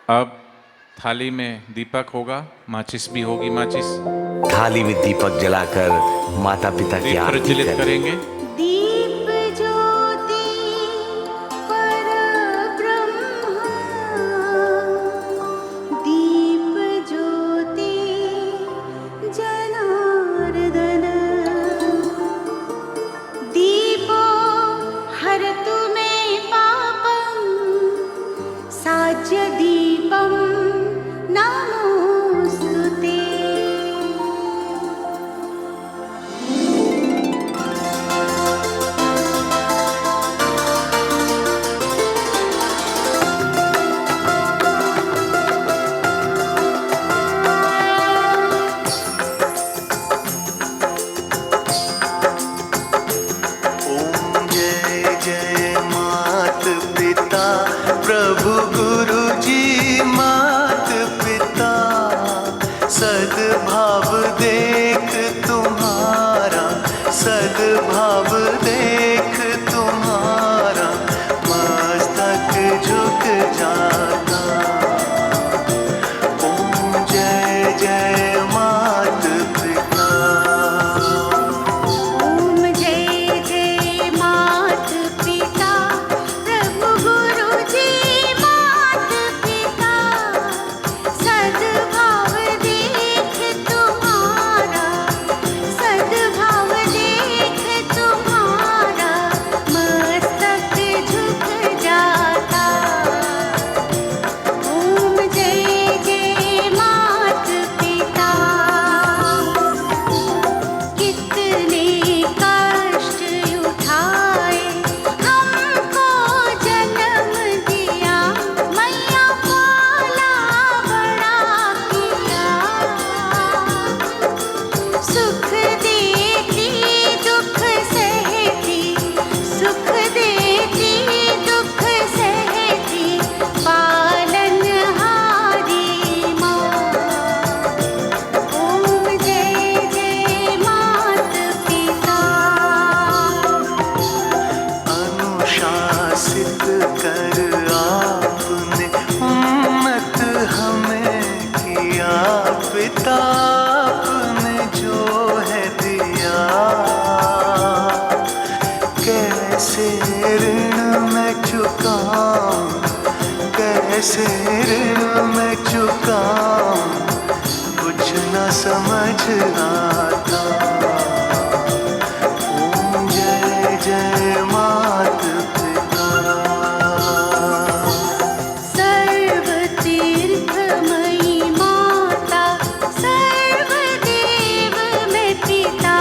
अब थाली में दीपक होगा, माचिस भी होगी, माचिस थाली में दीपक जलाकर माता पिता की दीप आरती प्रज्वलित करें। करेंगे। दीप ज्योति परब्रह्म, दीप ज्योति जनार्दन, दीपो हरतु मे पापं, साज्य दीपं नमोस्तुते। प्रभु गुरु जी मात पिता, सद्भाव देख तुम्हारा, सद्भाव देख तुम्हारा, मस्तक झुक जाता। ओम जय जय मात पिता। ओम जय जय मात पिता, प्रभु गुरु जी मात पिता, सद्भाव देख तुम्हारा, सद्भाव देख तुम्हारा, मस्तक झुक जाता। ओम जय जय मात पिता। कितने कष्ट उठाए हमको जन्म दिया, मैया पाला बड़ा किया। सुख देती दुख सहती, सुख देती दुख सहती, पालनहारी माँ। ओम जय जय मात पिता। अनुशासित कर आपने उम्मत हमें किया, पिता आपने जो है दिया। कैसे ऋण मैं चुकाऊं, कैसे ऋण मैं चुकाऊं, कुछ न समझ आता। ओम जय जय मात पिता। सर्व तीर्थमयी माता, सर्वदेव में पिता,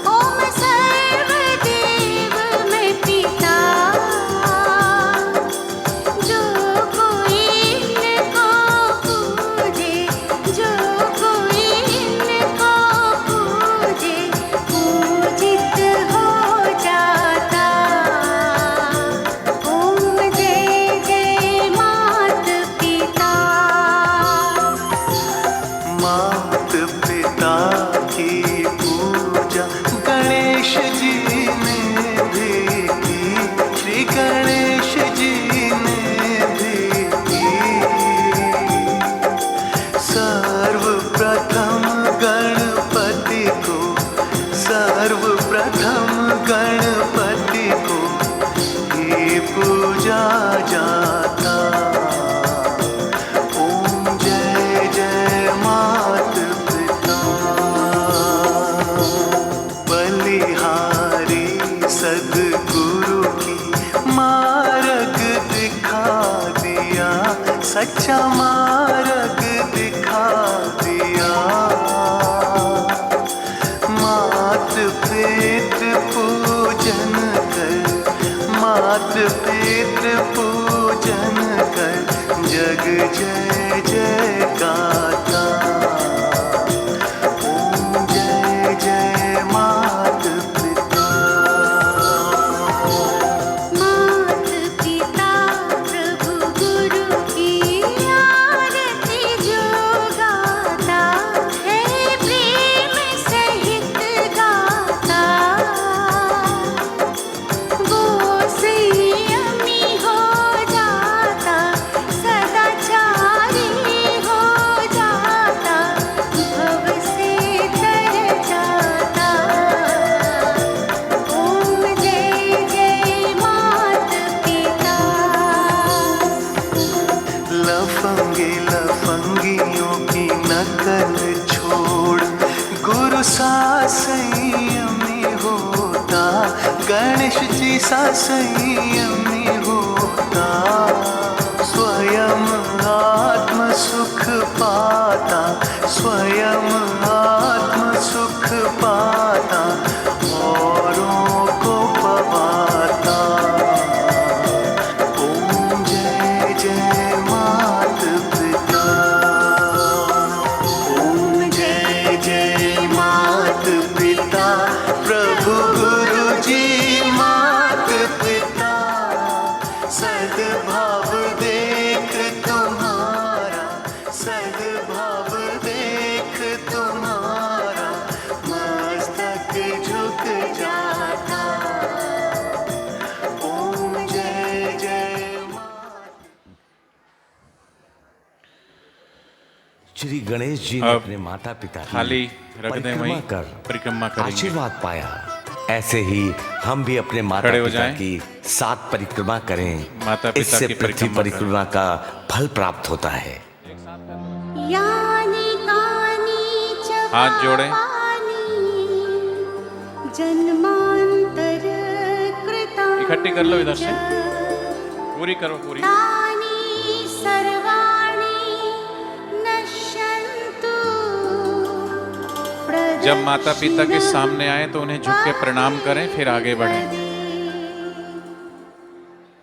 ओम सर्वदेव में पिता। जो कोई इनको पूजे, जो कोई इनको पूजे, पूजित हो जाता। ओम जय जय मात पिता। मात पिता की पूजा गणेश जी ने भी की, श्री गणेश जी ने भी की। सर्वप्रथम गणपति को, सर्वप्रथम गणपति को ही पूजा जाता। ओम जय जय मात पिता। बलिहारी सद्गुरु की मार्ग दिखा दिया, सच्चा मार्ग दिखा दिया। मात पितृ पूजन कर, मात पितृ पूजन कर, जग जय जय गाता। ओम जय जय मात पिता। मात पिता प्रभु गुरु की आरती जो गाता है, प्रेम सहित गाता। वो संयमी हो जाता, सदाचार गणेश जी सा संयमी होता, स्वयं आत्म सुख पाता, स्वयं आत्म सुख पाता, औरों को पवाता। ओम जय जय मात पिता, ओम जय जय मात पिता, प्रभु गुरु जी मात पिता, सद्भाव देख तुम्हारा, सद्भाव देख तुम्हारा, मस्तक झुक जाता। ओम जय जय मात। श्री गणेश जी ने अब अपने माता पिता की थाली रख दें परिक्रमा वहीं, कर परिक्रमा करेंगे। आशीर्वाद पाया। ऐसे ही हम भी अपने माता खड़े हो पिता जाएं। की 7 परिक्रमा करें। माता पिता इससे की पृथ्वी परिक्रमा परिक्रमा का फल प्राप्त होता है। यानि कानि च हाथ जोड़ें। पापानि जन्मांतर कृतानि इकट्ठी कर लो इधर से, च पूरी करो पूरी। तानि सर्वाणि नश्यन्तु। जब माता पिता के सामने आए तो उन्हें झुक के प्रणाम करें, फिर आगे बढ़ें।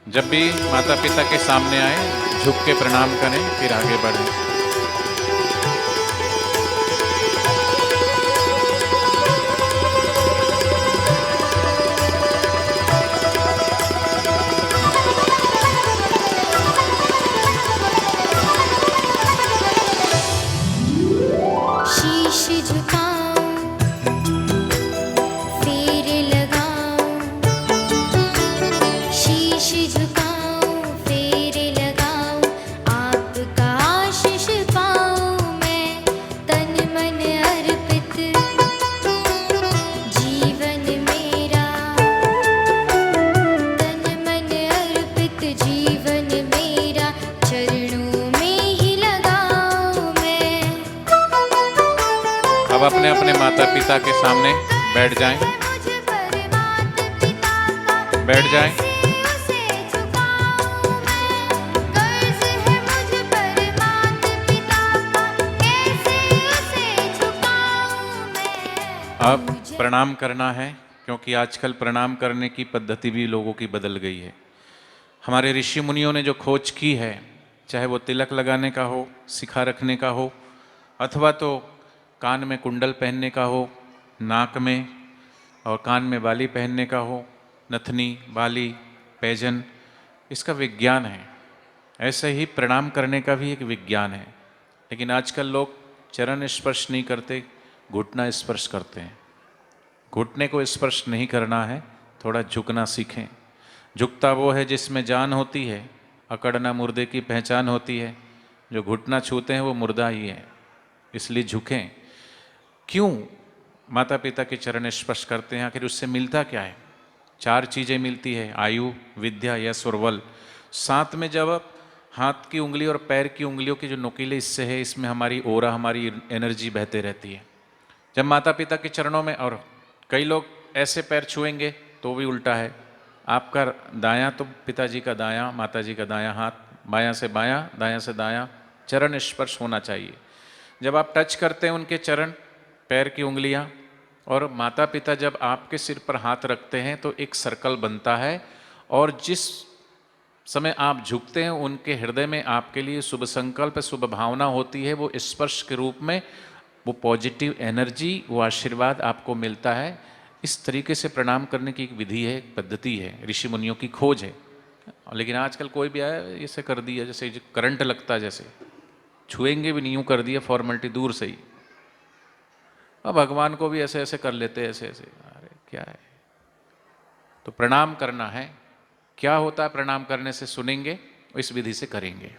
जब भी माता पिता के सामने आए झुक के प्रणाम करें, फिर आगे बढ़ें। शीश झुकाऊं, फेर लगाऊं, शीश झुकाऊं, फेर लगाऊं, आपका आशीष पाऊं मैं, तन मन अर्पित जीवन मेरा, तन मन अर्पित जीवन मेरा, चरणों में ही लगाऊं मैं। अब अपने अपने माता पिता के सामने बैठ जाएं, बैठ जाएं। अब प्रणाम करना है, क्योंकि आजकल प्रणाम करने की पद्धति भी लोगों की बदल गई है। हमारे ऋषि मुनियों ने जो खोज की है, चाहे वो तिलक लगाने का हो, सिखा रखने का हो, अथवा तो कान में कुंडल पहनने का हो, नाक में और कान में बाली पहनने का हो, नथनी, बाली, पैजन, इसका विज्ञान है। ऐसे ही प्रणाम करने का भी एक विज्ञान है। लेकिन आजकल लोग चरण स्पर्श नहीं करते, घुटना स्पर्श करते हैं। घुटने को स्पर्श नहीं करना है, थोड़ा झुकना सीखें। झुकता वो है जिसमें जान होती है, अकड़ना मुर्दे की पहचान होती है। जो घुटना छूते हैं वो मुर्दा ही है, इसलिए झुकें। क्यों माता पिता के चरण स्पर्श करते हैं? आखिर उससे मिलता क्या है? 4 चीज़ें मिलती है, आयु, विद्या, यश और बल। साथ में जब हाथ की उंगली और पैर की उंगलियों के जो नुकीले हिस्से है, इसमें हमारी ओरा, हमारी एनर्जी बहते रहती है। जब माता पिता के चरणों में, और कई लोग ऐसे पैर छुएंगे तो भी उल्टा है। आपका दायां तो पिताजी का दायां, माता जी का दायां हाथ, बायां से बायां, दायां से दायां चरण स्पर्श होना चाहिए। जब आप टच करते हैं उनके चरण, पैर की उंगलियां, और माता पिता जब आपके सिर पर हाथ रखते हैं तो एक सर्कल बनता है, और जिस समय आप झुकते हैं उनके हृदय में आपके लिए शुभ संकल्प, शुभ भावना होती है। वो स्पर्श के रूप में वो पॉजिटिव एनर्जी, वो आशीर्वाद आपको मिलता है। इस तरीके से प्रणाम करने की एक विधि है, एक पद्धति है, ऋषि मुनियों की खोज है। लेकिन आजकल कोई भी आया ऐसे कर दिया, जैसे करंट लगता है, जैसे छुएंगे भी नहीं, यूँ कर दिया फॉर्मेलिटी दूर से ही। अब भगवान को भी ऐसे ऐसे कर लेते हैं, ऐसे ऐसे। अरे क्या है? तो प्रणाम करना है। क्या होता है प्रणाम करने से? सुनेंगे, इस विधि से करेंगे।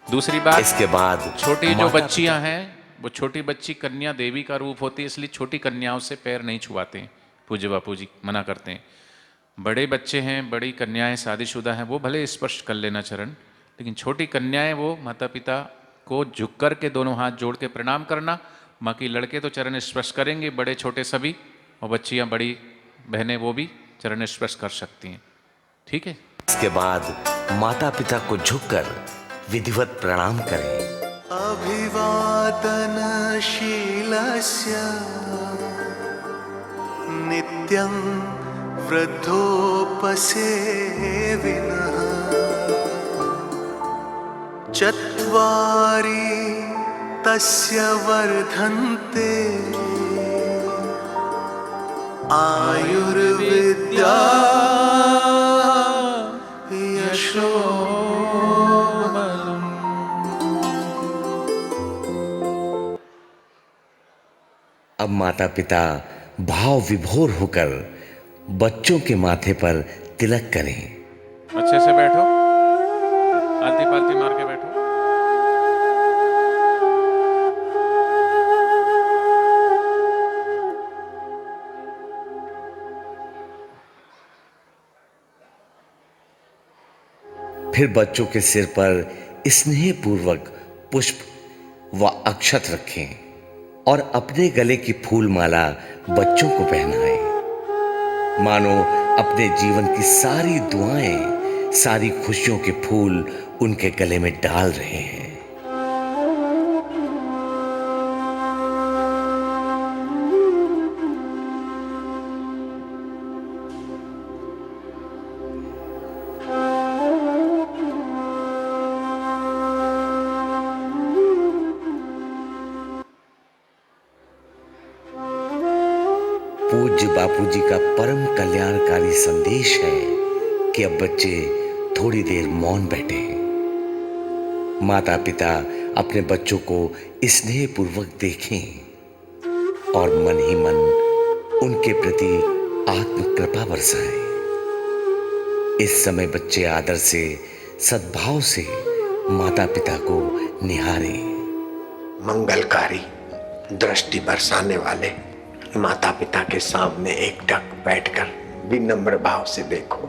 दूसरी बात, इसके बाद छोटी जो बच्चियां हैं, वो छोटी बच्ची कन्या देवी का रूप होती है, इसलिए छोटी कन्याओं से पैर नहीं छुआते हैं। पूज्य बापू जी मना करते हैं। बड़े बच्चे हैं, बड़ी कन्याएं शादीशुदा हैं, वो भले स्पर्श कर लेना चरण, लेकिन छोटी कन्याएं वो माता पिता को झुक कर के दोनों हाथ जोड़ के प्रणाम करना। बाकी लड़के तो चरण स्पर्श करेंगे, बड़े छोटे सभी, और बच्चियां बड़ी बहनें वो भी चरण स्पर्श कर सकती हैं। ठीक है। इसके बाद माता पिता को झुककर विधिवत प्रणाम करें। अभिवादनशीलस्य नित्यं वृद्धोपसेविनः चत्वारि तस्य वर्धन्ते आयुर्विद्या यशोबलम्। अब माता पिता भाव विभोर होकर बच्चों के माथे पर तिलक करें। अच्छे से बैठो, आरती पालती मार के बैठो। फिर बच्चों के सिर पर स्नेहपूर्वक पुष्प व अक्षत रखें और अपने गले की फूल माला बच्चों को पहनाएं। मानो अपने जीवन की सारी दुआएं, सारी खुशियों के फूल उनके गले में डाल रहे हैं। पूज्य बापूजी का परम कल्याणकारी संदेश है कि अब बच्चे थोड़ी देर मौन बैठे। माता पिता अपने बच्चों को स्नेहपूर्वक देखें और मन ही मन उनके प्रति आत्म कृपा बरसाएं। इस समय बच्चे आदर से, सद्भाव से माता पिता को निहारें। मंगलकारी दृष्टि बरसाने वाले माता पिता के सामने एकटक बैठकर विनम्र भाव से देखो।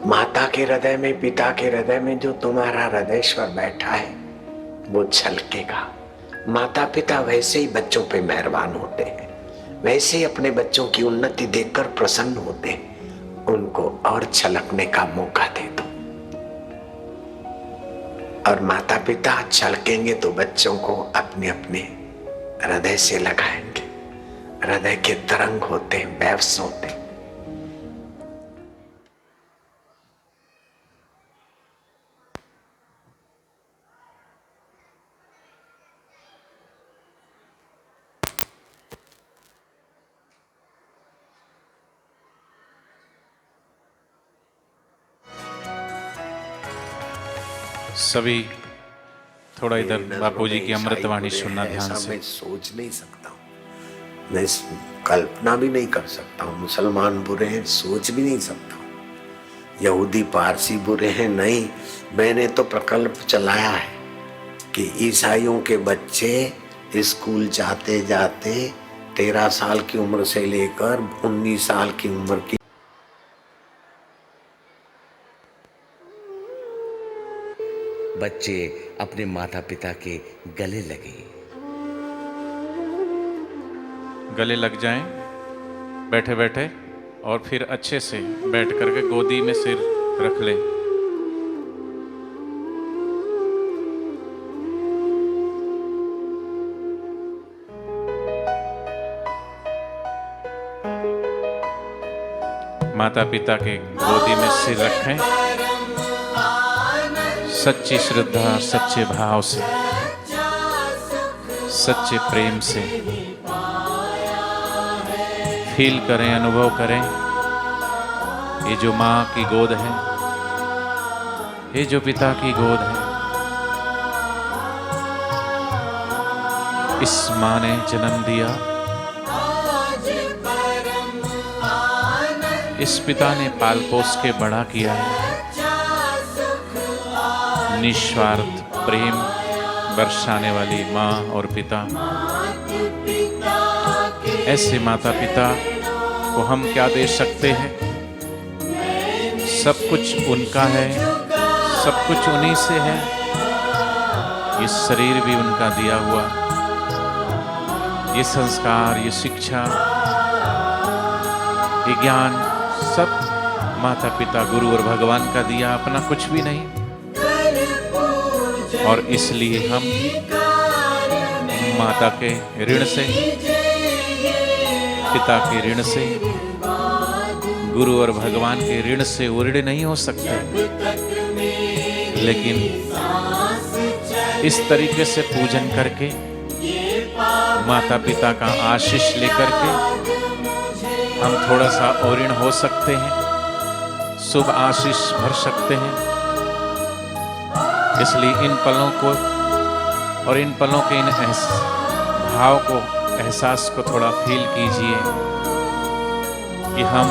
माता के हृदय में, पिता के हृदय में जो तुम्हारा हृदयेश्वर बैठा है वो छलकेगा। माता पिता वैसे ही बच्चों पे मेहरबान होते हैं, वैसे ही अपने बच्चों की उन्नति देखकर प्रसन्न होते हैं। उनको और छलकने का मौका दे दो। और माता पिता छलकेंगे तो बच्चों को अपने अपने हृदय से लगाएंगे। हृदय के तरंग होते हैं, वेव्स होते हैं। सभी थोड़ा इधर बापूजी की अमृतवाणी सुनना ध्यान ऐसा से। मैं सोच नहीं सकता हूँ, मैं कल्पना भी नहीं कर सकता हूँ। मुसलमान बुरे हैं, सोच भी नहीं सकता हूँ। यहूदी पारसी बुरे हैं, नहीं। मैंने तो प्रकल्प चलाया है कि ईसाइयों के बच्चे स्कूल जाते जाते 13 साल की उम्र से लेकर 19 साल की उम्र की बच्चे अपने माता पिता के गले लगे। गले लग जाएं बैठे बैठे, और फिर अच्छे से बैठ करके गोदी में सिर रख लें। माता पिता के गोदी में सिर रखें, सच्ची श्रद्धा, सच्चे भाव से, सच्चे प्रेम से फील करें, अनुभव करें। ये जो माँ की गोद है, ये जो पिता की गोद है, इस माँ ने जन्म दिया, इस पिता ने पाल पोस के बड़ा किया है। निस्वार्थ प्रेम बरसाने वाली माँ और पिता, ऐसे माता पिता को हम क्या दे सकते हैं? सब कुछ उनका है, सब कुछ उन्हीं से है। ये शरीर भी उनका दिया हुआ, ये संस्कार, ये शिक्षा, ये ज्ञान सब माता पिता, गुरु और भगवान का दिया, अपना कुछ भी नहीं। और इसलिए हम माता के ऋण से, पिता के ऋण से, गुरु और भगवान के ऋण से उऋण नहीं हो सकते। लेकिन इस तरीके से पूजन करके, माता पिता का आशीष लेकर के हम थोड़ा सा औऋण हो सकते हैं, शुभ आशीष भर सकते हैं। इसलिए इन पलों को और इन पलों के इन भाव को, एहसास को थोड़ा फील कीजिए कि हम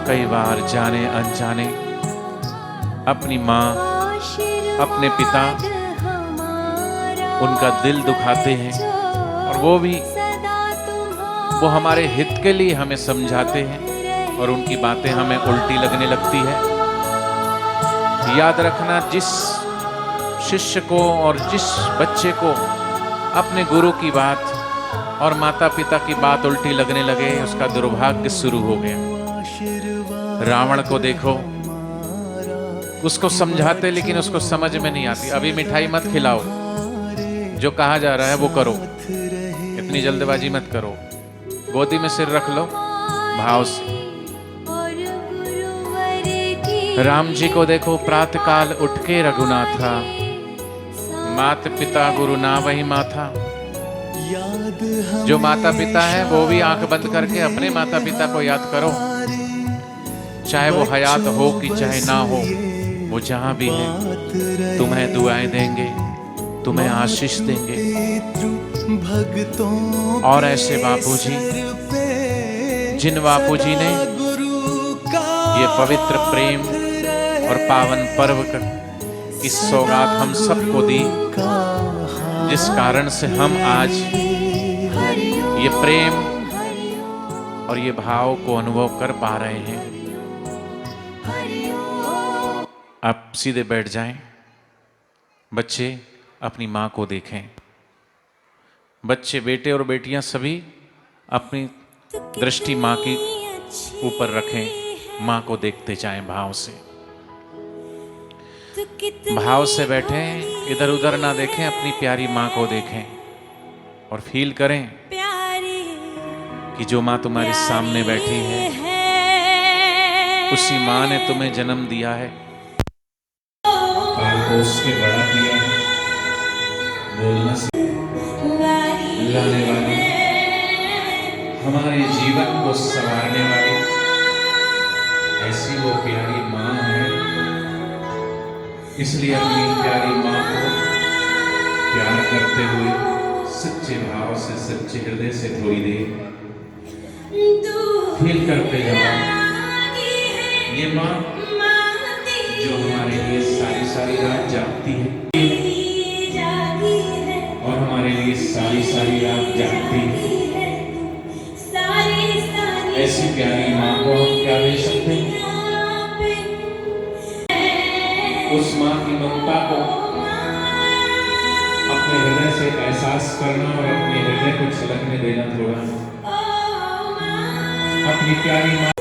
कई बार जाने अनजाने अपनी माँ, अपने पिता, उनका दिल दुखाते हैं, और वो हमारे हित के लिए हमें समझाते हैं और उनकी बातें हमें उल्टी लगने लगती है। याद रखना, जिस शिष्य को और जिस बच्चे को अपने गुरु की बात और माता पिता की बात उल्टी लगने लगे, उसका दुर्भाग्य शुरू हो गया। रावण को देखो, उसको समझाते लेकिन उसको समझ में नहीं आती। अभी मिठाई मत खिलाओ, जो कहा जा रहा है वो करो, इतनी जल्दबाजी मत करो, गोदी में सिर रख लो भाव से। राम जी को देखो, प्रातःकाल उठ के रघुनाथा, मात पिता गुरु ना वही माथा। जो माता पिता है वो भी आंख बंद करके अपने माता पिता को याद करो, चाहे वो हयात हो कि चाहे ना हो, वो जहां भी है तुम्हें दुआएं देंगे, तुम्हें आशीष देंगे। और ऐसे बापूजी, जिन बापूजी ने ये पवित्र प्रेम और पावन पर्व की सौगात हम सबको दी, जिस कारण से हम आज ये प्रेम और ये भाव को अनुभव कर पा रहे हैं। आप सीधे बैठ जाएं। बच्चे अपनी माँ को देखें। बच्चे, बेटे और बेटियां सभी अपनी दृष्टि माँ की ऊपर रखें, माँ को देखते जाएं भाव से। भाव से बैठें, इधर उधर ना देखें, अपनी प्यारी माँ को देखें और फील करें कि जो माँ तुम्हारे सामने बैठी है, उसी माँ ने तुम्हें जन्म दिया है, पाल पोस के बड़ा किया है, बोलना लाने वाली, हमारे जीवन को संवारने वाली ऐसी वो प्यारी माँ है। इसलिए अपनी प्यारी माँ को प्यार करते हुए सच्चे भाव से, सच्चे हृदय से थोड़ी देर फील करते जाओ। ये माँ जो हमारे लिए सारी रात जागती है और हमारे लिए सारी रात जागती है, ऐसी प्यारी माँ को हम क्या दे सकते हैं? उस माँ की ममता को अपने हृदय से एहसास करना और अपने हृदय को छलकने देना थोड़ा। अपनी प्यारी माँ,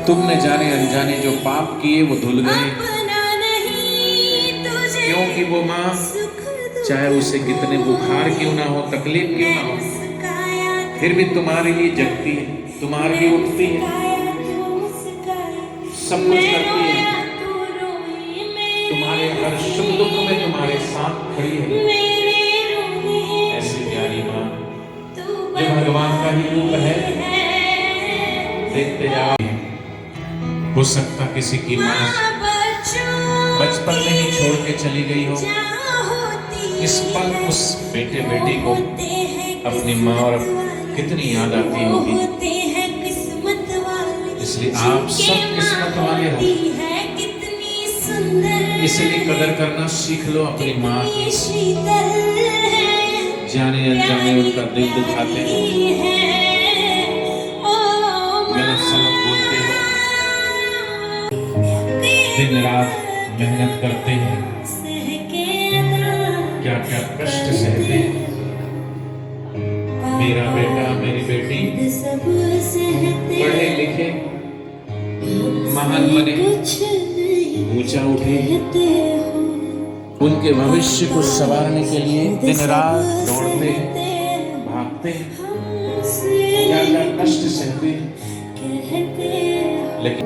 तुमने जाने अनजाने जो पाप किए वो धुल गए, क्योंकि वो माँ चाहे उसे कितने बुखार क्यों ना हो, तकलीफ क्यों ना हो, फिर भी तुम्हारे लिए जगती है, तुम्हारे लिए उठती है, सब कुछ करती है, तुम्हारे हर सुख दुख में तुम्हारे साथ खड़ी है। ऐसी प्यारी माँ जो भगवान का ही रूप है, देखते जाओ। हो सकता किसी की माँ बचपन में ही छोड़ के चली गई हो, इस पल उस बेटे बेटी को अपनी माँ और कितनी याद आती होगी। इसलिए आप सब किस्मत वाले हो, इसलिए कदर करना सीख लो अपनी माँ की। जाने अनजाने उनका दिल दुखाते हो, गलत सलत बोलते हो, दिन रात मेहनत करते हैं, क्या क्या कष्ट सहते हैं, मेरा बेटा मेरी बेटी सब सहते पढ़े लिखे महान बने, ऊंचा उठे, कहते हो उनके भविष्य को संवारने के लिए दिन रात दौड़ते हैं, भागते हैं, क्या क्या कष्ट सहते हैं, लेकिन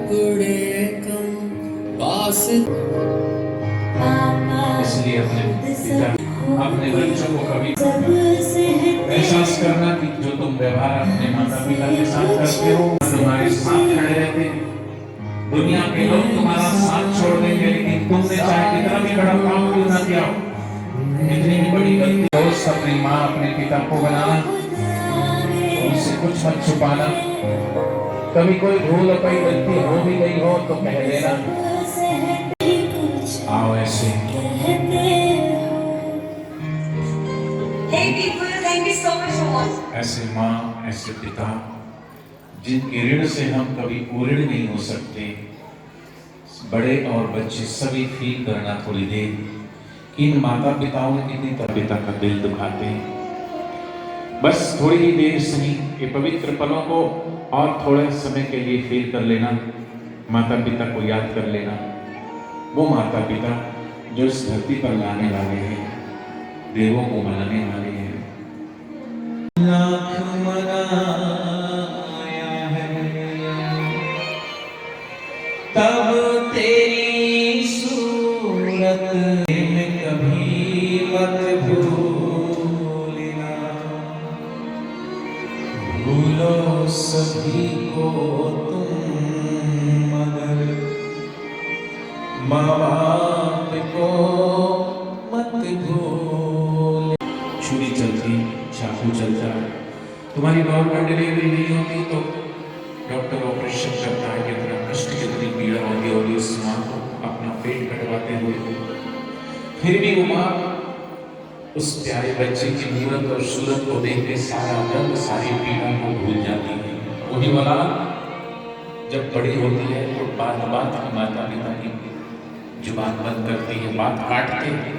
इसलिए अपने पिता अपने बच्चों को कभी एहसास करना कि जो तुम व्यवहार अपने माता पिता के साथ करते हो तुम्हारे साथ खड़े रहते हैं। दुनिया के लोग तुम्हारा साथ छोड़ देंगे, लेकिन तुमने चाहे कितना भी बड़ा काम क्यों ना किया हो, इतनी भी बड़ी गलती हो अपनी माँ अपने पिता को बनाना, उनसे कुछ मत छुपाना। कभी कोई भूल कोई गलती हो भी गई हो तो कह देना। आओ ऐसे Hey people, thank you so much for watching. ऐसे माँ ऐसे पिता जिनके ऋण से हम कभी पूर्ण नहीं हो सकते, बड़े और बच्चे सभी फील करना थोड़ी देर कि इन माता पिताओं ने कितनी पिता का दिल दुखाते हैं। बस थोड़ी ही देर सही ये पवित्र पलों को और थोड़े समय के लिए फील कर लेना, माता पिता को याद कर लेना, वो माता पिता जो इस धरती पर लाने वाले हैं, देवों को मनाने वाले हैं। लाख मनाया है तब तेरी सूरत में कभी मत भूलना, भूलो सभी को तुम मगर माँ बाप को मत भूल। छुरी चलती, चाकू चलता, तुम्हारी नॉर्मल डिलीवरी नहीं होती तो डॉक्टर ऑपरेशन करता है, कितना कष्ट कितनी पीड़ा होती होगी उस माँ को अपना पेट कटवाते हुए, फिर भी वो माँ उस प्यारे बच्चे की मूरत और सूरत को देख के सारा दर्द सारी पीड़ा को भूल जाती है। वही औलाद जब बड़ी होती है तो बात बात में माता पिता की जुबान बंद करती है, बात काटते हैं।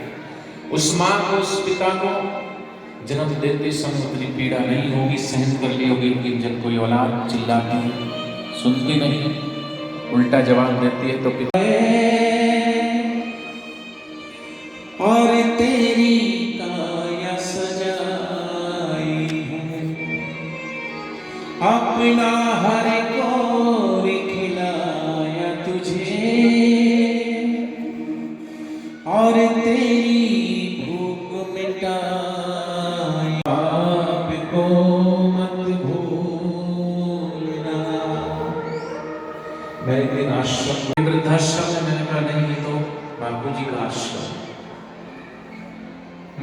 उस माँ को उस पिता को जन्म देते समय उतनी पीड़ा नहीं होगी, सहन कर ली होगी, लेकिन जब कोई औलाद चिल्लाती है सुनती नहीं, उल्टा जवाब देती है तो पिता और तेरी काया सजाई है, अपना हर कोर खिलाया तुझे और तेरी भूख मिटाई, आपको मत भूलना। मैं एक दिन आश्रम में वृद्धाश्रम में मैंने कहा नहीं तो बापूजी का आश्रम,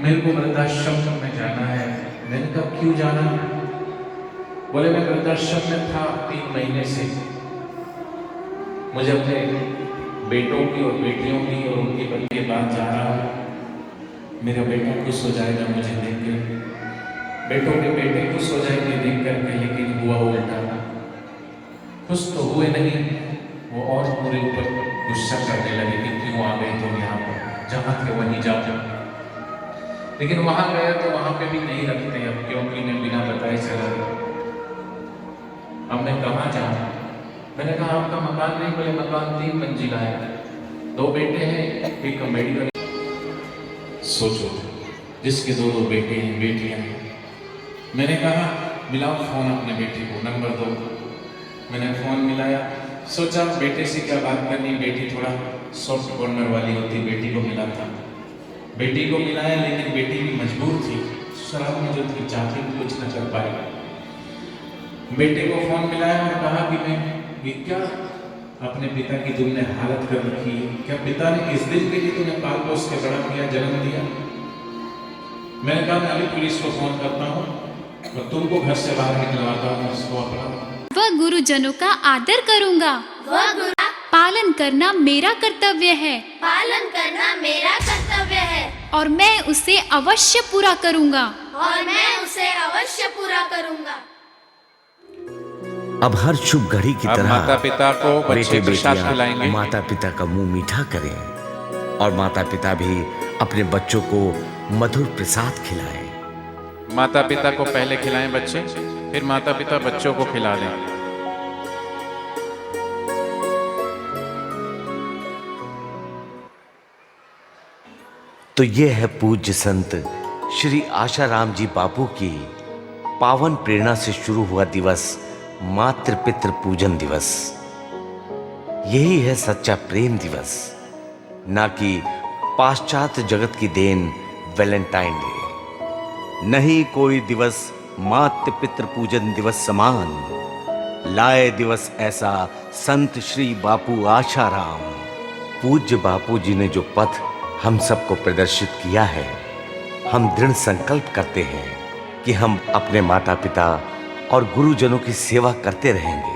मेरे को वृद्धाश्रम में जाना है। मैंने कहा क्यों जाना? बोले मैं वृद्धाश्रम में था 3 महीने से, मुझे अपने बेटों की और बेटियों की और उनके पति के बाद जा रहा हूँ, मेरा बेटा खुश हो जाएगा मुझे देख कर, बेटों के बेटे खुश हो जाएंगे देख करके, लेकिन हुआ उल्टा। खुश तो हुए नहीं, वो और पूरे ऊपर गुस्सा करने लगे कि क्यों आ गए तुम यहाँ पर, जहाँ थे वहीं जाओ। लेकिन वहां गया तो वहां पे भी नहीं रखते अब, क्योंकि मैं बिना बताए चला गया। अब मैं कहाँ जाऊँ? मैंने कहा आपका मकान नहीं? बोले मकान 3 मंजिला है, 2 बेटे हैं, एक मेडिकल। सोचो जिसके 2 बेटे हैं बेटियां हैं। मैंने कहा मिलाओ फोन अपने बेटे को, नंबर दो। मैंने फोन मिलाया, सोचा बेटे से क्या बात करनी, बेटी थोड़ा सॉफ्ट कॉर्नर वाली होती, बेटी को मिला था। बेटी को मिलाया, लेकिन बेटी भी मजबूर थी, शराब में जो थी, चाहती कुछ न कर पाई। बेटे को फोन मिलाया और कहा कि मैं ये क्या अपने पिता की तुमने हालत कर रखी है, क्या पिता ने इस दिन के लिए तुम्हें पाल पोस के बड़ा किया, जन्म दिया? मैंने कहा मैं अभी पुलिस को फोन करता हूँ और तुमको घर से बाहर निकलवाता हूँ, उसको अपना। वह गुरुजनों का आदर करूंगा, वह गुरु पालन करना मेरा कर्तव्य है, पालन करना मेरा कर्तव्य है और मैं उसे अवश्य पूरा करूंगा। और मैं उसे अवश्य पूरा करूंगा। अब हर शुभ घड़ी की अब तरह माता पिता को बच्चे प्रसाद खिलाएंगे। माता पिता का मुंह मीठा करें और माता पिता भी अपने बच्चों को मधुर प्रसाद खिलाएं। माता पिता को पहले खिलाएं बच्चे, फिर माता पिता बच्चों को खिला दें। तो ये है पूज्य संत श्री आशाराम जी बापू की पावन प्रेरणा से शुरू हुआ दिवस मातृ पितृ पूजन दिवस। यही है सच्चा प्रेम दिवस, ना कि पाश्चात्य जगत की देन वैलेंटाइन डे। नहीं कोई दिवस मातृ पितृ पूजन दिवस समान, लाए दिवस ऐसा संत श्री बापू आशाराम। पूज्य बापू जी ने जो पथ हम सबको प्रदर्शित किया है, हम दृढ़ संकल्प करते हैं कि हम अपने माता पिता और गुरुजनों की सेवा करते रहेंगे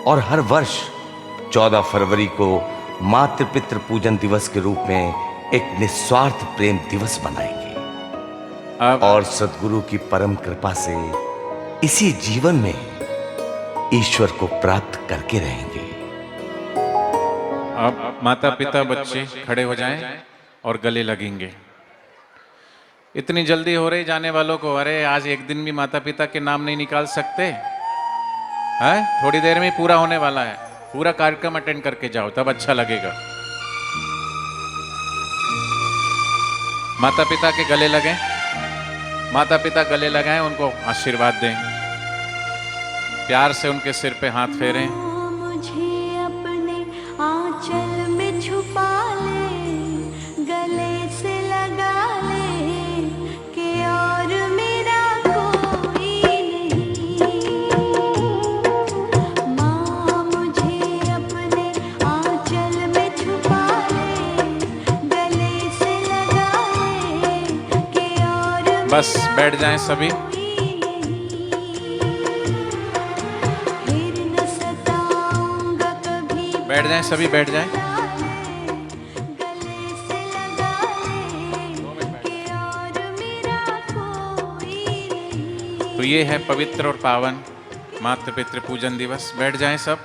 और हर वर्ष 14 फरवरी को मातृ पितृ पूजन दिवस के रूप में एक निस्वार्थ प्रेम दिवस मनाएंगे और सद्गुरु की परम कृपा से इसी जीवन में ईश्वर को प्राप्त करके रहेंगे। अब माता पिता बच्चे खड़े हो जाएं और गले लगेंगे। इतनी जल्दी हो रही जाने वालों को, अरे आज एक दिन भी माता पिता के नाम नहीं निकाल सकते हैं? थोड़ी देर में पूरा होने वाला है, पूरा कार्यक्रम अटेंड करके जाओ, तब अच्छा लगेगा। माता पिता के गले लगें, माता पिता गले लगाएं, उनको आशीर्वाद दें, प्यार से उनके सिर पे हाथ फेरें। मुझे अपने आंचल में छुपा ले, गले से लगा ले कि और मेरा कोई नहीं। माँ मुझे अपने आंचल में छुपा ले, गले से लगा ले कि और बस बैठ जाएं सभी। बैठ जाएं सभी, बैठ जाएं। तो ये है पवित्र और पावन मातृ पितृ पूजन दिवस। बैठ जाएं सब।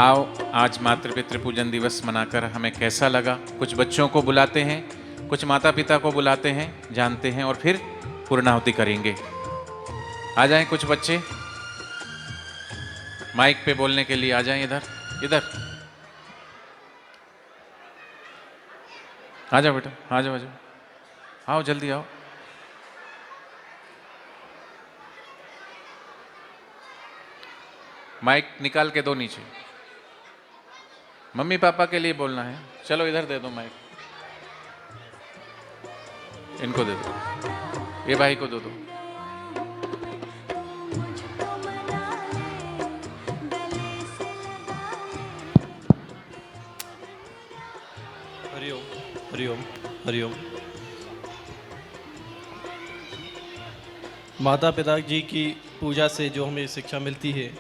आओ, आज मातृ पितृ पूजन दिवस मनाकर हमें कैसा लगा। कुछ बच्चों को बुलाते हैं, कुछ माता पिता को बुलाते हैं, जानते हैं, और फिर पूर्णाहुति करेंगे। आ जाएं कुछ बच्चे माइक पे बोलने के लिए, आ जाएं इधर इधर। आ जाओ बेटा, आ जाओ, आ जाओ, आओ जल्दी आओ। माइक निकाल के दो नीचे, मम्मी पापा के लिए बोलना है। चलो इधर दे दो माइक, इनको दे दो, ये भाई को दे दो। हरिओम हरिओम हरिओम। माता पिता जी की पूजा से जो हमें शिक्षा मिलती है,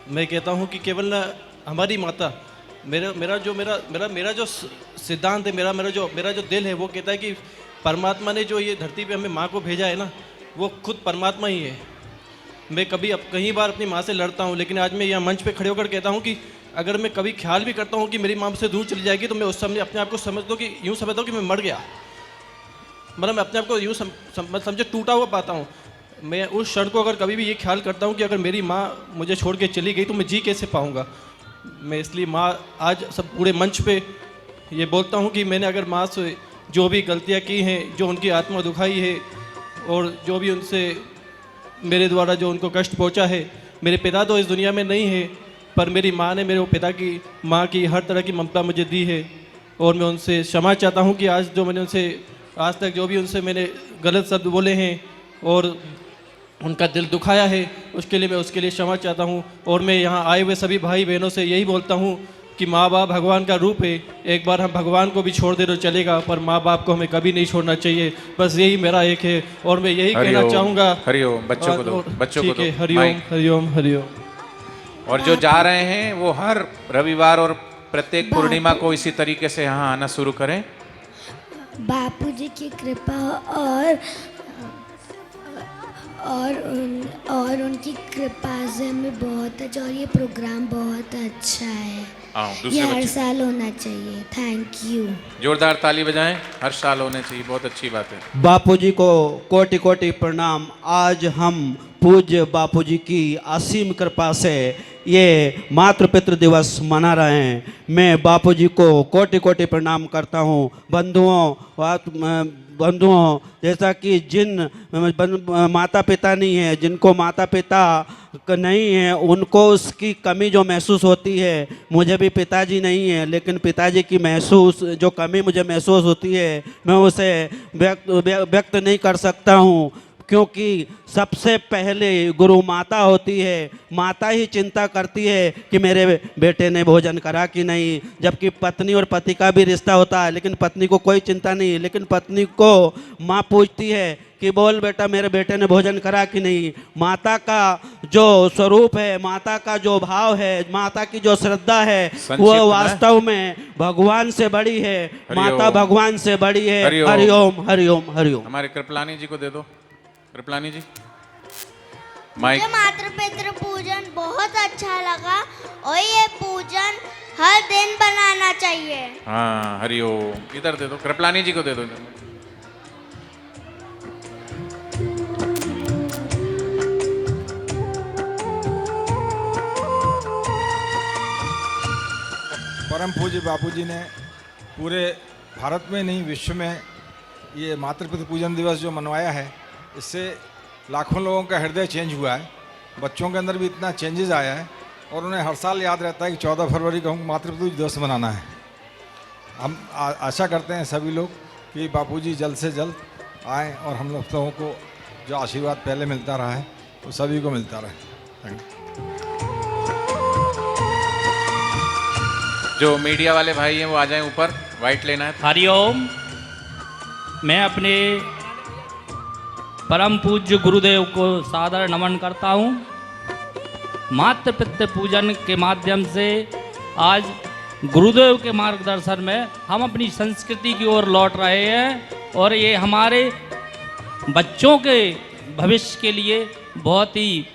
मैं कहता हूँ कि केवल ना हमारी माता, मेरा जो सिद्धांत है, मेरा जो दिल है, वो कहता है कि परमात्मा ने जो ये धरती पे हमें माँ को भेजा है ना, वो खुद परमात्मा ही है। मैं कई बार अपनी माँ से लड़ता हूँ, लेकिन आज मैं यहाँ मंच पे खड़े होकर कहता हूँ कि अगर मैं कभी ख्याल भी करता हूँ कि मेरी माँ मुझसे दूर चली जाएगी, तो मैं उस समय अपने आप को यूँ समझता हूँ कि मैं मर गया। मतलब मैं अपने आप को यूँ समझे टूटा हुआ पाता हूँ। मैं उस क्षण को अगर कभी भी ये ख्याल करता हूँ कि अगर मेरी माँ मुझे छोड़ के चली गई तो मैं जी कैसे पाऊँगा। मैं इसलिए माँ आज सब पूरे मंच पे ये बोलता हूँ कि मैंने अगर माँ से जो भी गलतियाँ की हैं, जो उनकी आत्मा दुखाई है, और जो भी उनसे मेरे द्वारा जो उनको कष्ट पहुँचा है, मेरे पिता तो इस दुनिया में नहीं है, पर मेरी माँ ने मेरे पिता की माँ की हर तरह की ममता मुझे दी है, और मैं उनसे क्षमा चाहता हूँ कि आज जो मैंने उनसे आज तक जो भी उनसे मैंने गलत शब्द बोले हैं और उनका दिल दुखाया है, उसके लिए मैं उसके लिए क्षमा चाहता हूँ। और मैं यहाँ आए हुए सभी भाई बहनों से यही बोलता हूँ कि माँ बाप भगवान का रूप है। एक बार हम भगवान को भी छोड़ दे तो चलेगा, पर माँ बाप को हमें कभी नहीं छोड़ना चाहिए। बस यही मेरा एक है, और मैं यही कहना चाहूँगा। हरिओम, बच्चों को दो, बच्चों को दो हरिओम हरिओम हरिओम। और जो जा रहे हैं वो हर रविवार और प्रत्येक पूर्णिमा को इसी तरीके से यहाँ आना शुरू करें। बापूजी की कृपा और उनकी कृपा से हमें बहुत अच्छा, और ये प्रोग्राम बहुत अच्छा है। आओ ये दूसरे हर बच्चे, साल होना चाहिए। Thank you. जोरदार ताली बजाएं, हर साल होने चाहिए, बहुत अच्छी बात है। बापूजी को कोटि कोटि प्रणाम। आज हम पूज्य बापूजी की असीम कृपा से ये मातृ पितृ दिवस मना रहे हैं। मैं बापूजी को कोटि कोटि प्रणाम करता हूँ। बंधुओं, जैसा कि जिन माता पिता नहीं है, जिनको माता पिता नहीं है, उनको उसकी कमी जो महसूस होती है, मुझे भी पिताजी नहीं है, लेकिन पिताजी की जो कमी मुझे महसूस होती है, मैं उसे व्यक्त नहीं कर सकता हूँ, क्योंकि सबसे पहले गुरु माता होती है। माता ही चिंता करती है कि मेरे बेटे ने भोजन करा कि नहीं, जबकि पत्नी और पति का भी रिश्ता होता है, लेकिन पत्नी को कोई चिंता नहीं, लेकिन पत्नी को माँ पूछती है कि बोल बेटा मेरे बेटे ने भोजन करा कि नहीं। माता का जो स्वरूप है, माता का जो भाव है, माता की जो श्रद्धा है, वो वास्तव में भगवान से बड़ी है। माता भगवान से बड़ी है। हरिओम हरिओम हरिओम। हमारे कृपलानी जी को दे दो। कृपलानी जी, मुझे मातृ पितृ पूजन बहुत अच्छा लगा, और ये पूजन हर दिन बनाना चाहिए। हाँ हरिओम। इधर दे दो, कृपलानी जी को दे दो इधर। परम पूज्य बापूजी ने पूरे भारत में नहीं, विश्व में ये मातृ पितृ पूजन दिवस जो मनवाया है, इससे लाखों लोगों का हृदय चेंज हुआ है। बच्चों के अंदर भी इतना चेंजेस आया है, और उन्हें हर साल याद रहता है कि 14 फरवरी को हमको मातृ पितृ दिवस मनाना है। हम आशा करते हैं सभी लोग कि बापूजी जल्द से जल्द आएँ, और हम लोगों को जो आशीर्वाद पहले मिलता रहा है वो सभी को मिलता रहे। Thank you. जो मीडिया वाले भाई हैं वो आ जाएं ऊपर, वाइट लेना है। हरिओम। मैं अपने परम पूज्य गुरुदेव को सादर नमन करता हूँ। मातृ पितृ पूजन के माध्यम से आज गुरुदेव के मार्गदर्शन में हम अपनी संस्कृति की ओर लौट रहे हैं, और ये हमारे बच्चों के भविष्य के लिए बहुत ही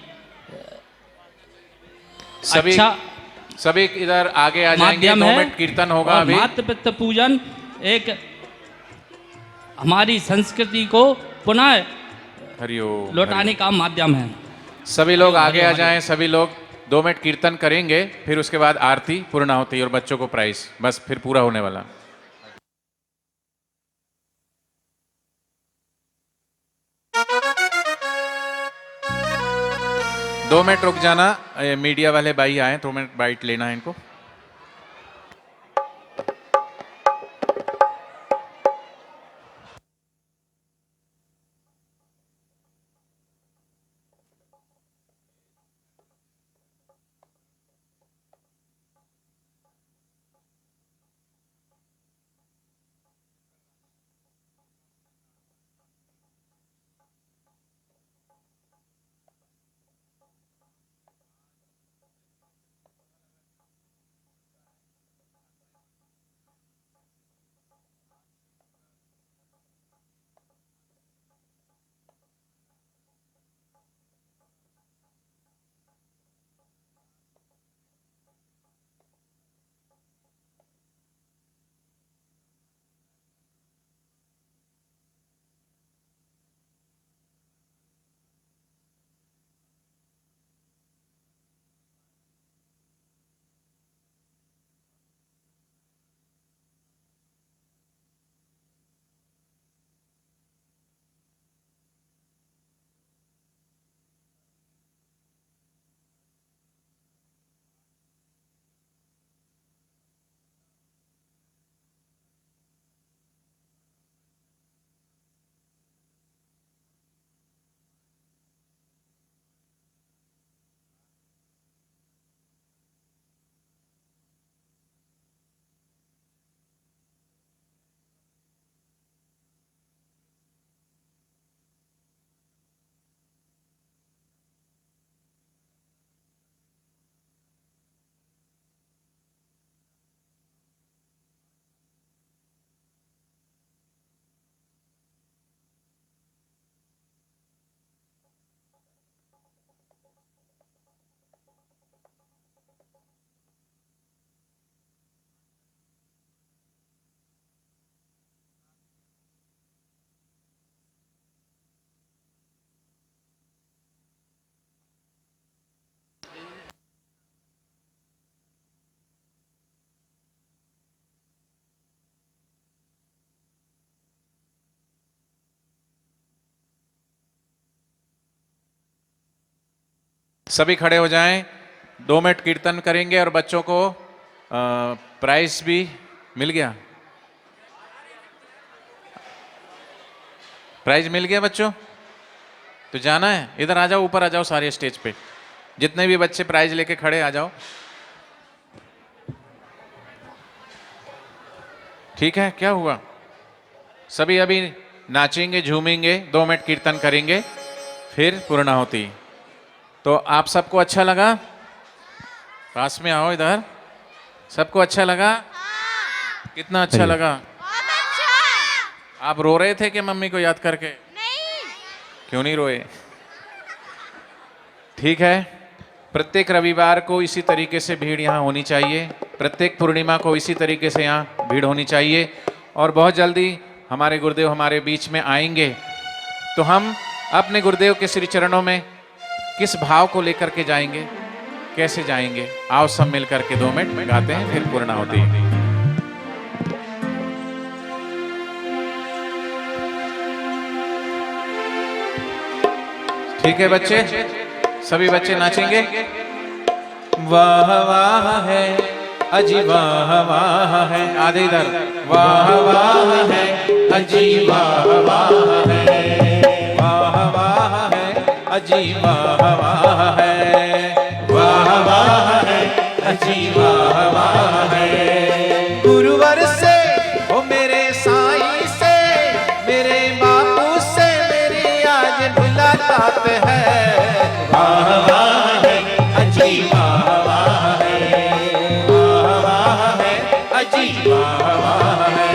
अच्छा सभी इधर आगे आ जाएंगे। 2 मिनट कीर्तन होगा अभी। मातृ पितृ पूजन एक हमारी संस्कृति को पुनः हरिओम लौटाने का माध्यम है। सभी लोग आगे आ जाएं। सभी लोग 2 मिनट कीर्तन करेंगे, फिर उसके बाद आरती पूर्ण होती और बच्चों को प्राइज, बस फिर पूरा होने वाला। दो मिनट रुक जाना, मीडिया वाले भाई आए, 2 मिनट बाइट लेना है इनको। सभी खड़े हो जाएं, 2 मिनट कीर्तन करेंगे और बच्चों को प्राइज भी मिल गया। प्राइज मिल गया बच्चों? तो जाना है, इधर आ जाओ, ऊपर आ जाओ सारे स्टेज पे, जितने भी बच्चे प्राइज लेके खड़े आ जाओ। ठीक है, क्या हुआ? सभी अभी नाचेंगे, झूमेंगे, 2 मिनट कीर्तन करेंगे, फिर पूर्णाहुति। तो आप सबको अच्छा लगा? पास में आओ इधर। सबको अच्छा लगा? कितना अच्छा लगा? आप रो रहे थे कि मम्मी को याद करके? नहीं। क्यों नहीं रोए? ठीक है, प्रत्येक रविवार को इसी तरीके से भीड़ यहाँ होनी चाहिए, प्रत्येक पूर्णिमा को इसी तरीके से यहाँ भीड़ होनी चाहिए। और बहुत जल्दी हमारे गुरुदेव हमारे बीच में आएंगे, तो हम अपने गुरुदेव के श्री चरणों में किस भाव को लेकर के जाएंगे, कैसे जाएंगे? आओ सब मिल करके 2 मिनट गाते हैं, फिर पूर्णाहुति। ठीक है बच्चे, सभी बच्चे नाचेंगे। वाह वाह है अजी वाह वाह है, आधे इधर। वाह वाह है अजी वाह वाह है, वाह वाह है अजी वाह वाह है, वाह वाह है अजी वाह वाह है। गुरुवर से ओ मेरे साईं से, मेरे बापू से मेरी आज मुलाकात है। वाह वाह है अजी वाह वाह है, वाह वाह है अजी वाह वाह है।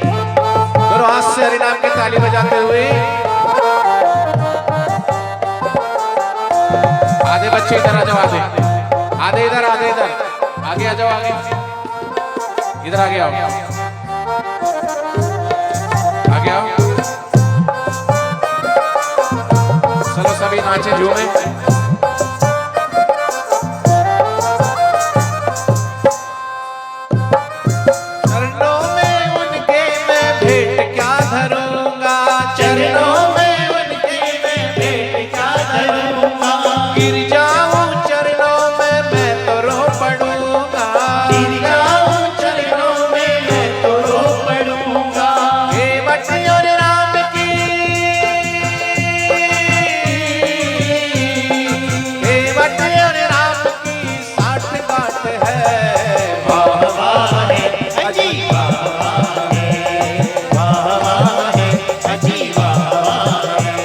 दोनों हाथ से हरिनाम की ताली बजाते हुए आधे बच्चे इधर आ जाओ, आधे आधे इधर, आधे इधर, आगे आ जाओ, आगे इधर आगे आओ, आगे आओ। चलो सभी नाचे झूमे। चरणों में उनके मैं भेंट क्या धरूंगा, चरणों में उनके मैं भेंट क्या धरूंगा। गिर जाऊं चरणों में मैं तो रो पड़ूंगा, गिर जाऊं चरणों में मैं तो रो पड़ूंगा। हे बच्चियों राम की, हे बच्चियों राम की 60 गांठ है। वाह वाह है अजी वाह वाह है, वाह वाह है अजी वाह वाह है।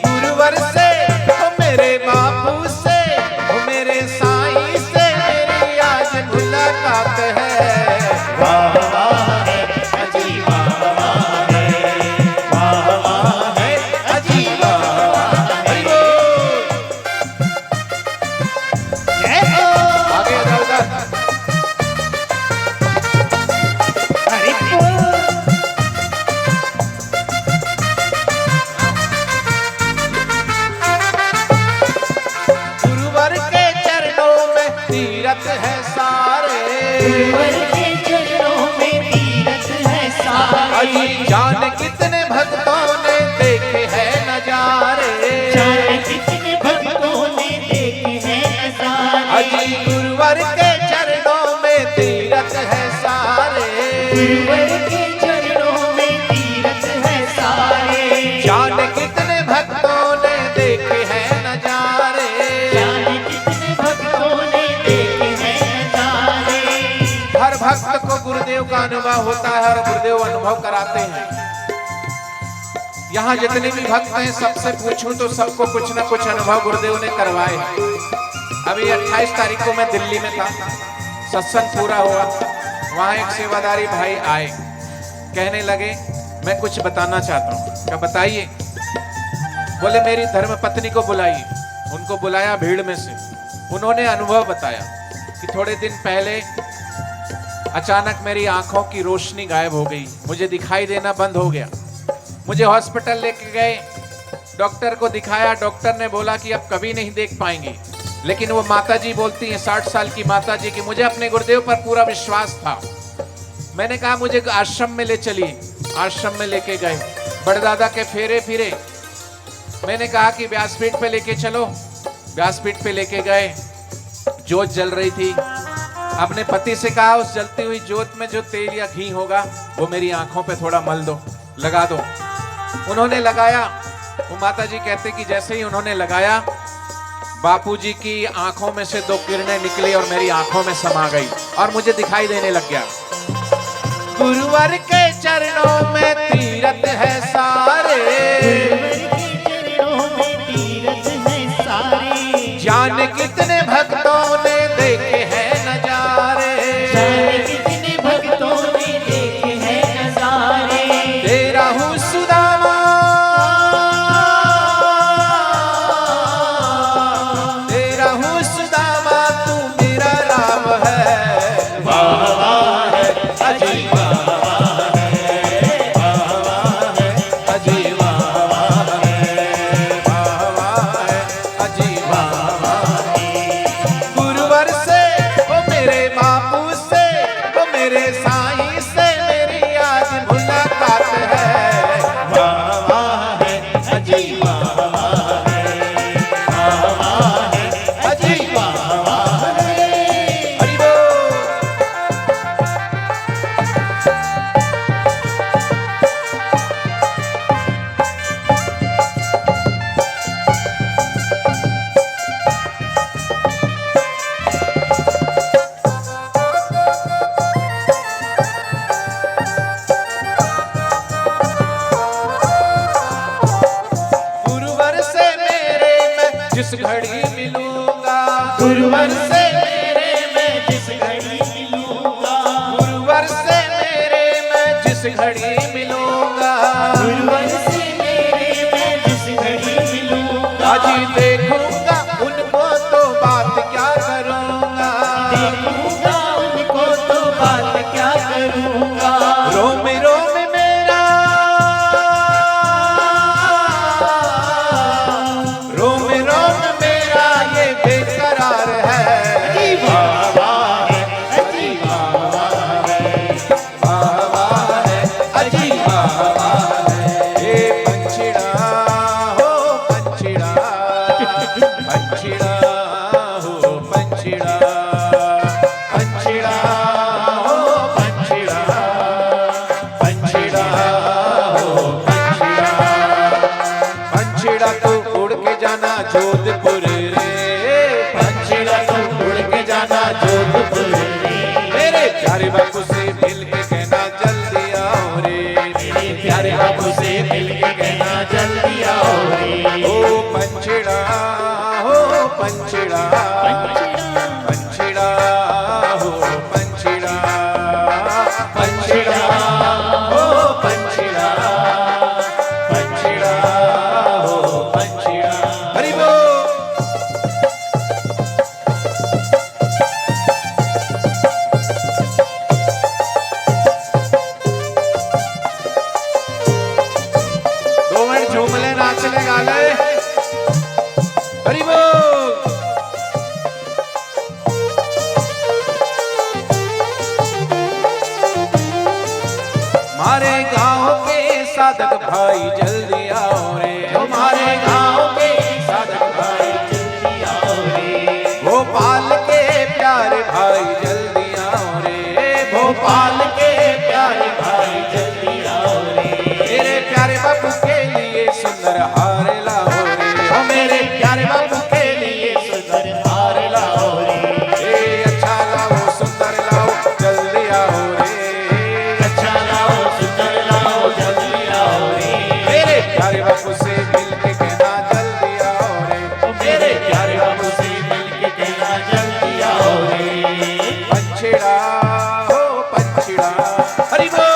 गुरुवर से ओ मेरे बापू से, ओ मेरे साईं से मेरी आज मुलाकात है। वाह वाह है अजी वाह वाह है, वाह वाह है अजी वाह वाह है। हरि बोल। आगे आ जाओ उधर। हरि बोल। गुरुवर के चरणों में तीरथ है सारे, गुरुवर के चरणों में तीरथ है सारे। अजी जाने कितने भक्तों ने देखे हैं नजारे, जाने कितने भक्तों ने देखे हैं नजारे। अजी गुरुवर के चरणों में तीरथ है सारे, गुरुवर के चरणों में तीरथ है सारे। जाने कितने भक्तों ने देखे हैं नजारे, जाने कितने भक्तों ने देखे हैं नजारे। हर भक्त को गुरुदेव का अनुभव होता है और गुरुदेव अनुभव कराते हैं। यहाँ जितने भी भक्त हैं सबसे पूछूं तो सबको कुछ न कुछ अनुभव गुरुदेव ने करवाए। अभी 28 तारीख को मैं दिल्ली में था, सत्संग पूरा हुआ, वहाँ एक सेवादारी भाई आए, कहने लगे मैं कुछ बताना चाहता हूँ। क्या बताइए? बोले मेरी धर्म पत्नी को बुलाइए। उनको बुलाया भीड़ में से, उन्होंने अनुभव बताया कि थोड़े दिन पहले अचानक मेरी आंखों की रोशनी गायब हो गई, मुझे दिखाई देना बंद हो गया। मुझे हॉस्पिटल लेके गए, डॉक्टर को दिखाया, डॉक्टर ने बोला कि अब कभी नहीं देख पाएंगी। लेकिन वो माताजी बोलती हैं, 60 साल की माताजी, कि मुझे अपने गुरुदेव पर पूरा विश्वास था। मैंने कहा मुझे आश्रम में ले चलिए, आश्रम में लेके गए, बड़दादा के फेरे फिरे। मैंने कहा कि व्यासपीठ पे लेके चलो, व्यासपीठ पे लेके गए, जोत जल रही थी। अपने पति से कहा उस जलती हुई जोत में जो तेल या घी होगा वो मेरी आंखों पे थोड़ा मल दो, लगा दो। उन्होंने लगाया। वो माता जी कहते कि जैसे ही उन्होंने लगाया, बापूजी की आंखों में से 2 किरणें निकली और मेरी आंखों में समा गई और मुझे दिखाई देने लग गया। गुरुवर के चरणों में तीरथ है सारे, जाने कितने भक्तों ने देखे हैं नजारे, कितने भक्तों ने देखे हैं नजारे। तेरा हूँ सुदामा, तेरा हूँ सुदामा, तू मेरा राम है। वाह वाह है अजी, वाह वाह है, वाह वाह है अजी, वाह वाह है, वाह वाह है अजी, वाह वाह है। गुरुवर से वो मेरे बापू से, वो मेरे साईं से मेरी आज मुलाकात है। वाह वाह है अजी, वाह वाह है, वाह वाह है अजी, वाह वाह है। हरि बोल। गुरुवर से मेरे मैं जिस घड़ी मिलूंगा, गुरुवर से मेरे मैं जिस घड़ी मिलूंगा, गुरुवर से मेरे मैं जिस घड़ी मिलूंगा, गुरुवर से मेरे मैं जिस घड़ी मिलूंगा। अजी देखूंगा उनको तो बात क्या करूंगा, देखूंगा उनको तो बात क्या करूंगा। रोम रोम मेरा, रोम रोम मेरा ये बेकरार है। वाह वाह है अजी, वाह वाह है, वाह वाह है अजी, वाह वाह है। ये पंछिड़ा हो पंछिड़ा, पंछिड़ा हो पंछिड़ा, पंछिड़ा हो पंछिड़ा, पंछिड़ा हो पंछिड़ा। पंछिड़ा तो उड़ के जाना जोधपुर रे, पंछिड़ा तो उड़ के जाना जोधपुर रे। मेरे प्यारे बापू से मिल के कहना जल्दी आओ रे, मेरे प्यारे बापू से मिल के कहना जल्दी आओ रे। ओ पंछिड़ा हो पंछिड़ा, पंछिड़ा हो पंछिड़ा, पंछिड़ा हो पंछिड़ा, पंछिड़ा हो पंछिड़ा। हरि बोल। दो मिनट झूम ले, नाच ले, गा ले। हरि बोल। हमारे गांव के साधक भाई जल्दी आओ रे, हमारे गांव के साधक भाई जल्दी आओ रे। भोपाल के प्यारे भाई जल्दी आओ रे, भोपाल के प्यारे भाई जल्दी आओ रे। मेरे प्यारे बापू के लिए सुंदर हार लाओ रे, ओ मेरे प्यारे बापू के लिए सुंदर हार लाओ रे। ए अच्छा लाओ सुंदर लाओ जल्दी आओ रे, अच्छा लाओ सुंदर लाओ जल्दी आओ रे। मेरे प्यारे बापू से मिल के कहना जल्दी आओ रे, ओ मेरे प्यारे बापू से मिल के कहना जल्दी आओ रे। पंछिड़ा हो पंछिड़ा। हरि बोल।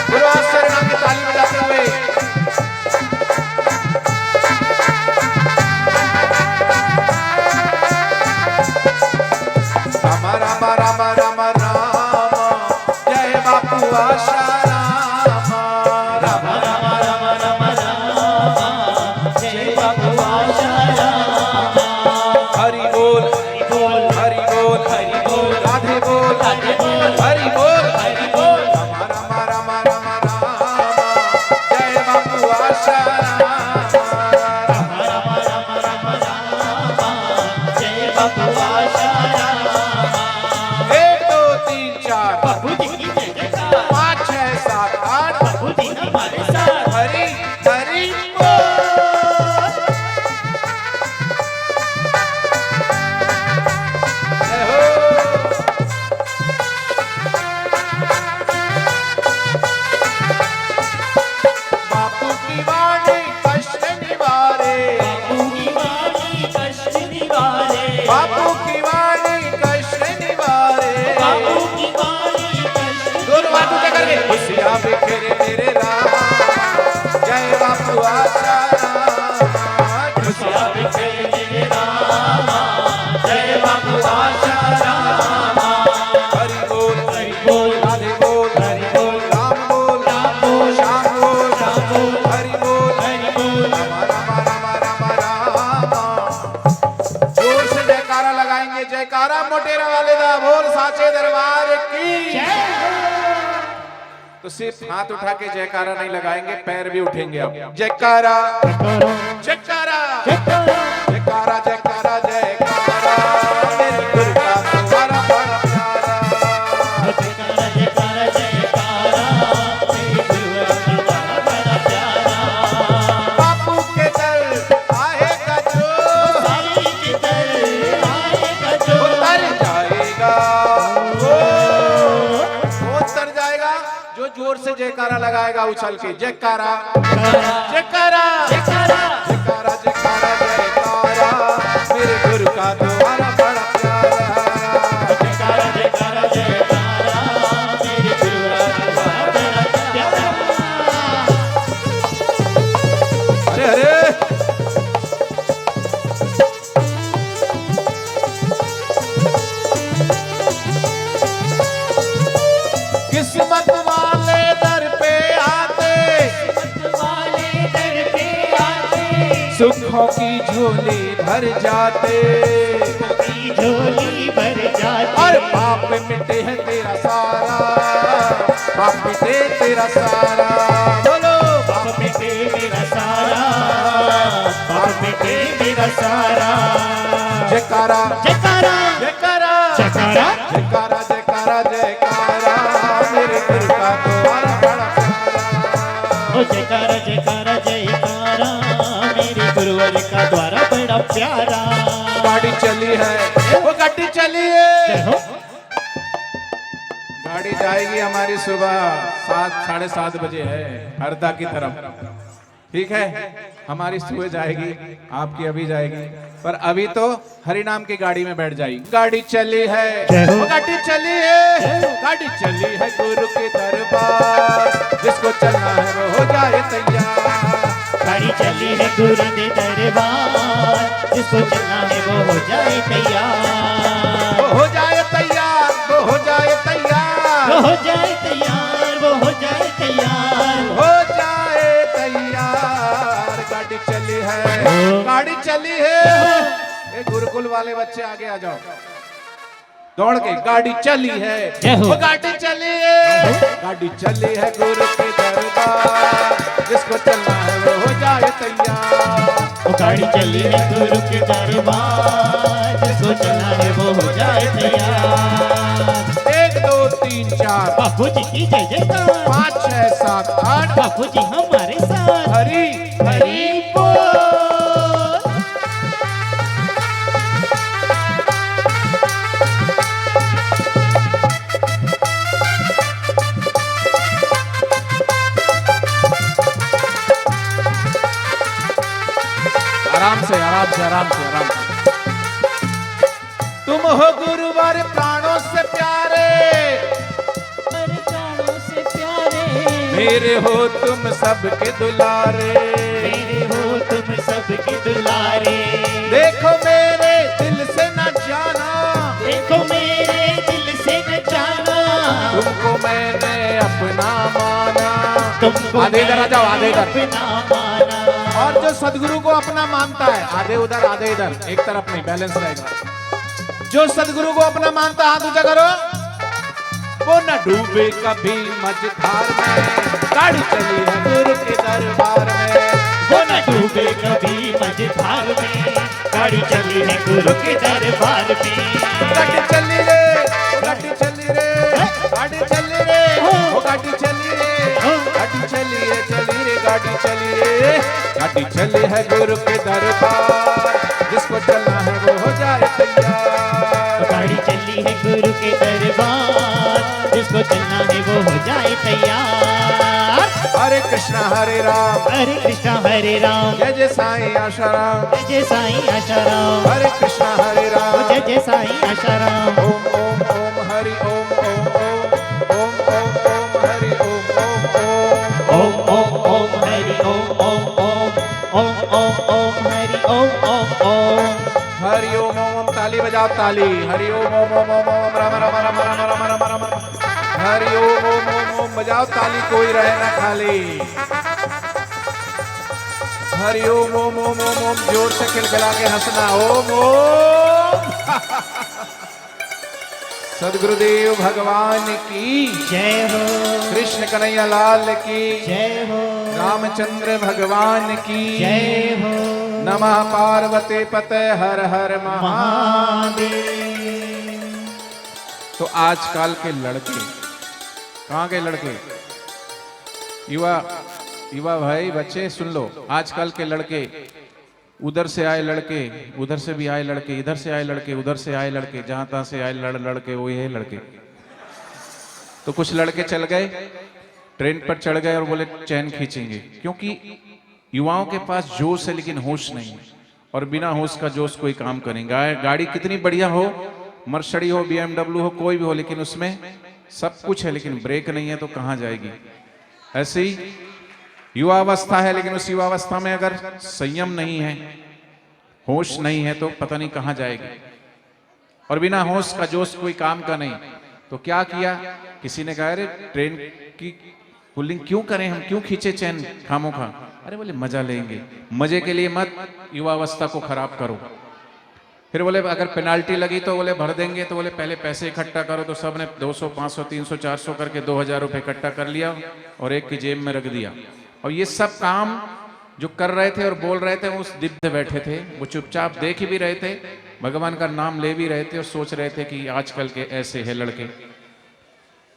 गुरुवासर नाम की ताली बजाते हुए राम राम राम राम राम, जय बापू आशा राम। राम राम राम राम राम, जय बापू आशा राम। हरि बोल हरि बोल हरि बोल हरि बोल, राधे बोल राधे बोल, हरि बोल हरि बोल। राम राम राम राम राम, जय बापू आशा बापू आशाराम। 1 2 3 4 बापू जी की जय जयकार। 5 6 7 8 बापू जी हमारे साथ। हरि हरि बोल। जय हो। बापू की वाणी कष्ट निवारे। बापू की वाणी कष्ट निवारे। बापू की वाणी कष्ट निवारे। बापू की वाणी कष्ट दोनों हाथों से करके खुशियां बिखेरे मेरे राम। जय बापू आशाराम। खुशियां बिखेरे मेरे राम। जय बापू आशाराम। हरि बोल राधे बोल हरि बोल राम बोल श्याम बोल हरि बोल राम राम राम राम राम। जोर से जयकारा लगाएंगे। जयकारा मोटेरा वाले दा बोल साचे दरबार की। तो सिर्फ हाथ उठा के जयकारा नहीं लगाएंगे, पैर भी उठेंगे अब। जयकारा जयकारा जयकारा जयकारा जयकारा मेरे गुरु का तुम्हारा बड़ा प्यारा। जयकारा जयकारा जयकारा मेरे गुरुवर का बड़ा प्यारा। बापू के दर आएगा जो सारी के दर आएगा जो उतर जाएगा। वो उतर जाएगा जो जोर से जयकारा लगाएगा उछल के। जयकारा जयकारा जयकारा जयकारा जयकारा जयकारा मेरे गुरु का तुम्हारा बड़ा प्यारा। जयकारा जयकारा जयकारा मेरे गुरुवर का बड़ा प्यारा। अरे अरे किस्मत वाले दर पे आते वाले दर पे आते सुखों की झोली भर जाते। की झोली भर जाती। और पाप मिटे है तेरा सारा। पाप मिटे तेरा सारा। बोलो पाप मिटे मेरा सारा। पाप मिटे मेरा सारा। जयकारा जयकारा जयकारा जयकारा जयकारा जयकारा जयकारा मेरे गुरु का तुम्हारा बड़ा प्यारा। ओ जयकारा जयकारा जयकारा मेरे गुरुवर का द्वारा बड़ा प्यारा। गाड़ी चली है वो गाड़ी चली है। जय हो। गाड़ी जाएगी हमारी सुबह 7 साढ़े 7 बजे है हरदा की तरफ। ठीक है हमारी सुबह जाएगी, आपकी अभी जाएगी, पर अभी तो हरि नाम की गाड़ी में बैठ जाएगी। गाड़ी चली है वो गाड़ी चली है। गाड़ी चली है गुरु के दरबार। जिसको चलना है वो हो जाए तैयार। गाड़ी चली है गुरु के दरबार। जिसको चलना है वो हो जाए तैयार। वो हो जाए तैयार। वो हो जाए तैयार। वो हो जाए तैयार। वो हो जाए तैयार। हो जाए तैयार। गाड़ी चली है गाड़ी चली है। ये गुरुकुल वाले बच्चे आगे आ जाओ दौड़ के। गाड़ी चली है वो गाड़ी चली है। गाड़ी चली है गुरु के दरबार। जिसको चलना है वो हो जाए तैयार। वो गाड़ी चली है गुरु के दरबार। जिसको चलना है वो हो जाए तैयार। 1 2 3 4 बापू जी की जय जयकार। 5 6 7 8 बापू जी हमारे साथ। हरि हरि बोल। आराम से आराम से आराम से आराम से। तुम हो गुरुवर प्राणों से प्यारे। प्राणों से प्यारे मेरे हो तुम सबके दुलारे। मेरे हो तुम सबके दुलारे। देखो मेरे दिल से न जाना। देखो मेरे दिल से न जाना। तुमको मैंने अपना माना। तुमको आधे इधर आ जाओ आधे इधर। अपना माना। और जो सदगुरु को अपना मानता है आधे उधर आधे इधर, एक तरफ नहीं, बैलेंस रहेगा। जो सदगुरु को अपना मानता हाथ ऊंचा करो। वो न डूबे कभी मझधार में। गाड़ी चली है गुरु के दरबार में। वो न डूबे कभी मझधार में। गाड़ी चली चली है गुरु के दरबार में। गाड़ी चली रे, गाड़ी चली रे, गाड़ी चली रे, ओ गाड़ी चली रे, गाड़ी चली रे, चली रे, गाड़ी चली रे, गाड़ी चली है गुरु के दरबार, जिसको चलना है वो हो जाए तैयार। गाड़ी चली है गुरु के दरबार, जिसको चलना है वो हो जाए तैयार। हरे कृष्णा हरे राम, हरे कृष्णा हरे राम, जय जय साईं आशाराम, जय जय साईं आशाराम। हरे कृष्णा हरे राम, जय जय साईं आशाराम। ओम ओम ओम हरि ओम ओम ओम ओम ओम ओम हरि ओम ओम ओम ओम ओम ओम हरि ओम ओम ओम ओम ओम ओम हरि ओम ओम ओम। हरि ओम ओम ओम, ताली बजाओ ताली, हरि ओम ओम ओम ओम ओम, राम राम राम राम राम राम राम राम, हरि ओम ओम ओम ओम, बजाओ ताली, कोई रहे ना खाली। हरि ओम ओम ओम ओम ओम, जोर से खिलखिला के हंसना, ओम ओम। सदगुरुदेव भगवान की जय हो, कृष्ण कन्हैया लाल की जय हो, रामचंद्र भगवान की जय हो। नमः पार्वती पते हर हर महादेव। तो आजकल के लड़के, कहाँ के लड़के, युवा भाई बच्चे सुन लो, आजकल के लड़के, उधर से आए लड़के, उधर से भी आए लड़के, इधर से आए लड़के, उधर से आए लड़के, जहां तहां से आए लड़के, वो ये लड़के। तो कुछ लड़के चल गए, ट्रेन पर चढ़ गए और बोले चैन खींचेंगे, क्योंकि युवाओं के पास जोश है लेकिन होश नहीं है, और बिना होश का जोश कोई काम करेंगे। गाड़ी कितनी बढ़िया हो, मर्सिडीज हो, BMW हो, कोई भी हो, लेकिन उसमें सब कुछ है लेकिन ब्रेक नहीं है तो कहाँ जाएगी। ऐसे ही युवावस्था है, लेकिन उस युवावस्था में अगर संयम नहीं है, होश नहीं है, तो पता नहीं कहाँ जाएगी। और बिना होश का जोश कोई काम का नहीं। तो क्या किया, किसी ने कहा अरे ट्रेन की पुलिंग क्यों करें हम, क्यों खींचे चैन खामोखा। अरे बोले मजा लेंगे, मजे के लिए मत युवावस्था को खराब करो। फिर बोले अगर पेनाल्टी लगी तो बोले भर देंगे, तो बोले पहले पैसे इकट्ठा करो। तो सब ने 200 500 300 400 करके 2000 रुपये इकट्ठा कर लिया और एक की जेब में रख दिया। और ये सब काम जो कर रहे थे और बोल रहे थे, वो उस डिब्बे में बैठे थे, वो चुपचाप देख भी रहे थे, भगवान का नाम ले भी रहे थे और सोच रहे थे कि आजकल के ऐसे हैं लड़के।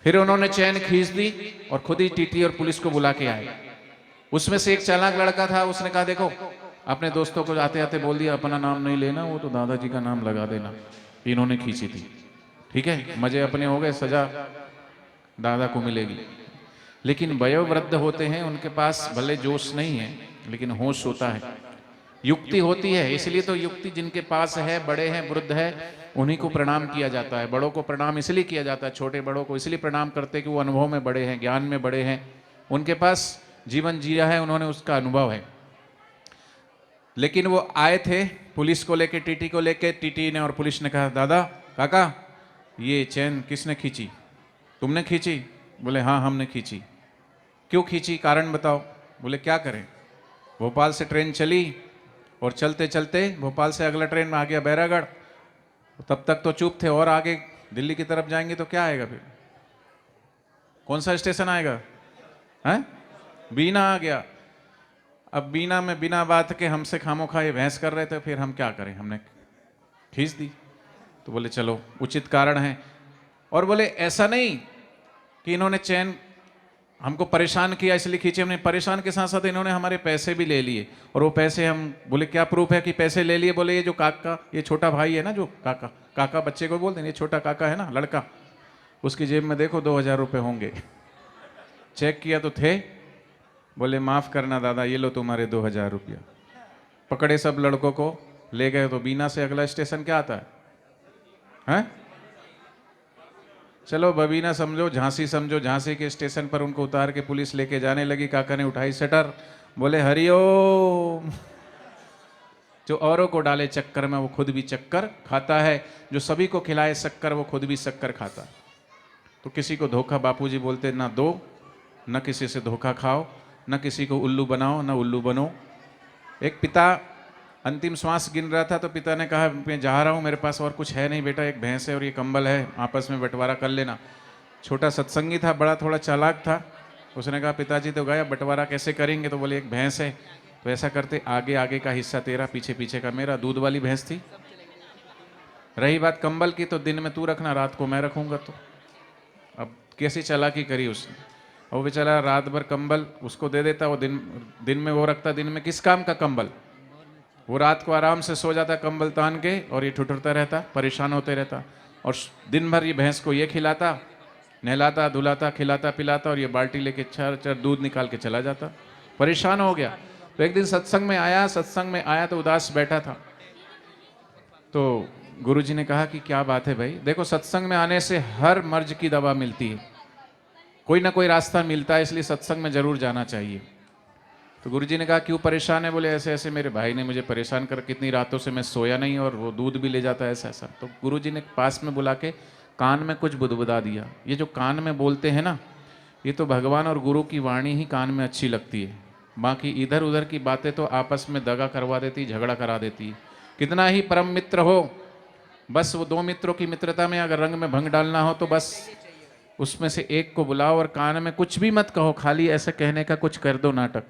फिर उन्होंने चैन खींच दी और खुद ही टीटी और पुलिस को बुला के आए। उसमें से एक चालाक लड़का था, उसने कहा देखो अपने दोस्तों को आते आते बोल दिया अपना नाम नहीं लेना, वो तो दादाजी का नाम लगा देना। इन्होंने खींची थी, ठीक है, मजे अपने हो गए, सजा दादा को मिलेगी। लेकिन वयोवृद्ध होते हैं, उनके पास भले जोश नहीं है लेकिन होश होता है, युक्ति होती है। इसलिए तो युक्ति जिनके पास है, बड़े हैं, वृद्ध है, उन्हीं को प्रणाम किया जाता है। बड़ों को प्रणाम इसलिए किया जाता है, छोटे बड़ों को इसलिए प्रणाम करते हैं कि वो अनुभव में बड़े हैं, ज्ञान में बड़े हैं, उनके पास जीवन जिया है, उन्होंने उसका अनुभव है। लेकिन वो आए थे पुलिस को लेके, टीटी को लेके, टीटी ने और पुलिस ने कहा दादा काका ये चैन किसने खींची, तुमने खींची? बोले हाँ हमने खींची। क्यों खींची, कारण बताओ। बोले क्या करें, भोपाल से ट्रेन चली और चलते चलते भोपाल से अगला ट्रेन में आ गया बैरागढ़, तब तक तो चुप थे, और आगे दिल्ली की तरफ जाएंगे तो क्या आएगा, फिर कौन सा स्टेशन आएगा, हैं? बीना आ गया। अब बीना में बिना बात के हमसे खामोखा ये बहस कर रहे थे, फिर हम क्या करें, हमने खींच दी। तो बोले चलो उचित कारण है। और बोले ऐसा नहीं कि इन्होंने चैन हमको परेशान किया इसलिए खींचे, हमने परेशान के साथ साथ इन्होंने हमारे पैसे भी ले लिए, और वो पैसे हम, बोले क्या प्रूफ है कि पैसे ले लिए? बोले ये जो काका, ये छोटा भाई है ना, जो काका बच्चे को बोलते हैं, ये छोटा काका है ना लड़का, उसकी जेब में देखो 2000 रुपये होंगे। चेक किया तो थे। बोले माफ़ करना दादा, ये लो तुम्हारे 2000 रुपया। पकड़े सब लड़कों को, ले गए। तो बीना से अगला स्टेशन क्या आता है, हैं? चलो बबीना समझो, झांसी समझो, झांसी के स्टेशन पर उनको उतार के पुलिस लेके जाने लगी। काका ने उठाई शटर, बोले हरिओम। जो औरों को डाले चक्कर में वो खुद भी चक्कर खाता है, जो सभी को खिलाए शक्कर वो खुद भी शक्कर खाता। तो किसी को धोखा बापूजी बोलते ना दो, न किसी से धोखा खाओ, न किसी को उल्लू बनाओ, न उल्लू बनो। एक पिता अंतिम श्वास गिन रहा था, तो पिता ने कहा मैं जा रहा हूँ, मेरे पास और कुछ है नहीं बेटा, एक भैंस है और ये कंबल है, आपस में बंटवारा कर लेना। छोटा सत्संगी था, बड़ा थोड़ा चालाक था, उसने कहा पिताजी तो गया, बंटवारा कैसे करेंगे? तो बोले एक भैंस है तो ऐसा करते, आगे आगे का हिस्सा तेरा, पीछे पीछे का मेरा। दूध वाली भैंस थी। रही बात कंबल की, तो दिन में तू रखना, रात को मैं रखूंगा। तो अब कैसी चालाकी करी उसने, और बेचारा रात भर कंबल उसको दे देता, वो दिन में वो रखता। दिन में किस काम का कंबल? वो रात को आराम से सो जाता कंबल तान के, और ये ठुठुरता रहता, परेशान होते रहता। और दिन भर ये भैंस को ये खिलाता, नहलाता, धुलाता, खिलाता पिलाता, और ये बाल्टी लेके चर दूध निकाल के चला जाता। परेशान हो गया। तो एक दिन सत्संग में आया तो उदास बैठा था। तो गुरुजी ने कहा कि क्या बात है भाई, देखो सत्संग में आने से हर मर्ज की दवा मिलती है, कोई ना कोई रास्ता मिलता है, इसलिए सत्संग में जरूर जाना चाहिए। तो गुरुजी ने कहा क्यों परेशान है? बोले ऐसे ऐसे मेरे भाई ने मुझे परेशान कर, कितनी रातों से मैं सोया नहीं, और वो दूध भी ले जाता है, ऐसा ऐसा। तो गुरुजी ने पास में बुला के कान में कुछ बुदबुदा दिया। ये जो कान में बोलते हैं ना, ये तो भगवान और गुरु की वाणी ही कान में अच्छी लगती है, बाकी इधर उधर की बातें तो आपस में दगा करवा देती, झगड़ा करा देती। कितना ही परम मित्र हो, बस वो दो मित्रों की मित्रता में अगर रंग में भंग डालना हो तो बस उसमें से एक को बुलाओ और कान में कुछ भी मत कहो, खाली ऐसे कहने का कुछ कर दो नाटक,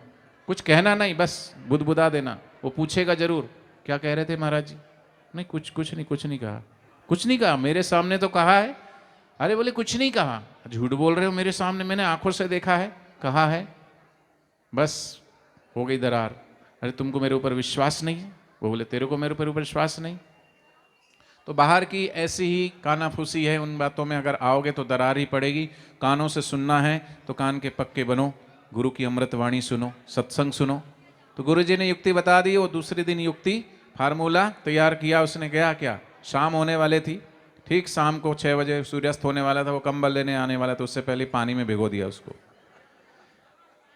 कुछ कहना नहीं, बस बुदबुदा देना। वो पूछेगा जरूर क्या कह रहे थे महाराज जी? नहीं कुछ नहीं कहा, कुछ नहीं कहा, मेरे सामने तो कहा है। अरे बोले कुछ नहीं कहा, झूठ बोल रहे हो, मेरे सामने मैंने आंखों से देखा है, कहा है। बस हो गई दरार। अरे तुमको मेरे ऊपर विश्वास नहीं है? वो बोले तेरे को मेरे ऊपर विश्वास नहीं। तो बाहर की ऐसी ही कानाफूसी है, उन बातों में अगर आओगे तो दरार ही पड़ेगी। कानों से सुनना है तो कान के पक्के बनो, गुरु की अमृत वाणी सुनो, सत्संग सुनो। तो गुरु जी ने युक्ति बता दी, वो दूसरे दिन युक्ति फार्मूला तैयार किया उसने। गया क्या, शाम होने वाले थी, ठीक शाम को 6 बजे सूर्यास्त होने वाला था। वो कंबल लेने आने वाला था, उससे पहले पानी में भिगो दिया उसको।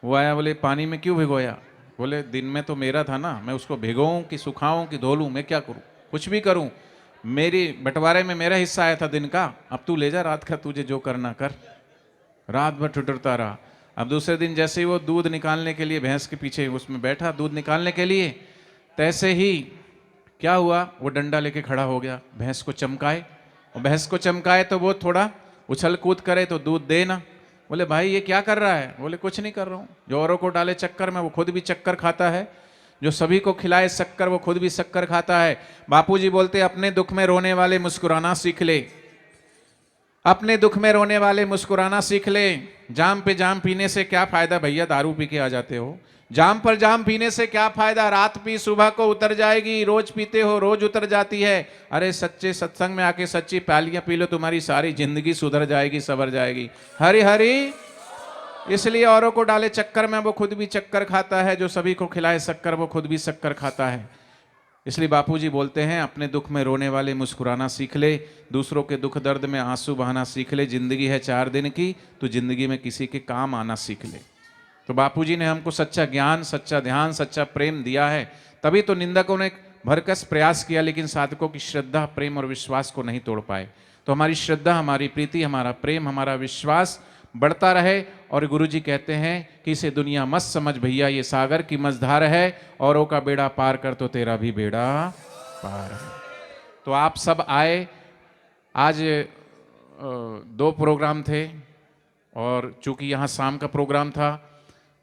वो आया, बोले पानी में क्यों भिगोया? बोले दिन में तो मेरा था ना, मैं उसको भिगोऊं कि सुखाऊं कि धो लूं, मैं क्या करूं? कुछ भी करूं, मेरी बंटवारे में मेरा हिस्सा आया था दिन का, अब तू ले जा रात का, तुझे जो करना कर। रात भर ठुठुरता रहा। अब दूसरे दिन जैसे ही वो दूध निकालने के लिए भैंस के पीछे उसमें बैठा दूध निकालने के लिए, तैसे ही क्या हुआ, वो डंडा लेके खड़ा हो गया, भैंस को चमकाए। और भैंस को चमकाए तो वो थोड़ा उछल कूद करे तो दूध दे ना। बोले भाई ये क्या कर रहा है? बोले कुछ नहीं कर रहा हूँ, जो औरों को डाले चक्कर में वो खुद भी चक्कर खाता है, जो सभी को खिलाए शक्कर वो खुद भी शक्कर खाता है। बापूजी बोलते अपने दुख में रोने वाले मुस्कुराना सीख ले, अपने दुख में रोने वाले मुस्कुराना सीख ले। जाम पे जाम पीने से क्या फायदा भैया, दारू पी के आ जाते हो। जाम पर जाम पीने से क्या फायदा, रात पी सुबह को उतर जाएगी, रोज पीते हो रोज उतर जाती है। अरे सच्चे सत्संग में आके सच्ची प्यालियां पी लो, तुम्हारी सारी जिंदगी सुधर जाएगी, सवर जाएगी। हरि हरि। इसलिए औरों को डाले चक्कर में वो खुद भी चक्कर खाता है, जो सभी को खिलाए शक्कर वो खुद भी शक्कर खाता है। इसलिए बापूजी बोलते हैं अपने दुख में रोने वाले मुस्कुराना सीख ले, दूसरों के दुख दर्द में आंसू बहाना सीख ले। जिंदगी है 4 दिन की, तो जिंदगी में किसी के काम आना सीख ले। तो बापूजी ने हमको सच्चा ज्ञान, सच्चा ध्यान, सच्चा प्रेम दिया है, तभी तो निंदकों ने भरकस प्रयास किया, लेकिन साधकों की श्रद्धा, प्रेम और विश्वास को नहीं तोड़ पाए। तो हमारी श्रद्धा, हमारी प्रीति, हमारा प्रेम, हमारा विश्वास बढ़ता रहे। और गुरुजी कहते हैं कि इसे दुनिया मत समझ भैया, ये सागर की मझधार है, औरों का बेड़ा पार कर तो तेरा भी बेड़ा पार है। तो आप सब आए। आज 2 प्रोग्राम थे, और चूंकि यहाँ शाम का प्रोग्राम था,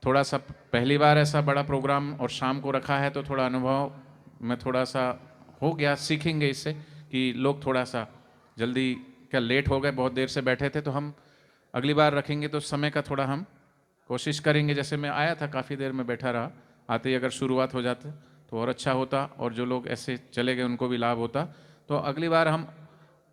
थोड़ा सा पहली बार ऐसा बड़ा प्रोग्राम और शाम को रखा है, तो थोड़ा अनुभव में थोड़ा सा हो गया। सीखेंगे इससे कि लोग थोड़ा सा जल्दी क्या लेट हो गए, बहुत देर से बैठे थे, तो हम अगली बार रखेंगे तो समय का थोड़ा हम कोशिश करेंगे। जैसे मैं आया था काफ़ी देर में बैठा रहा, आते ही अगर शुरुआत हो जाता तो और अच्छा होता, और जो लोग ऐसे चले गए उनको भी लाभ होता। तो अगली बार हम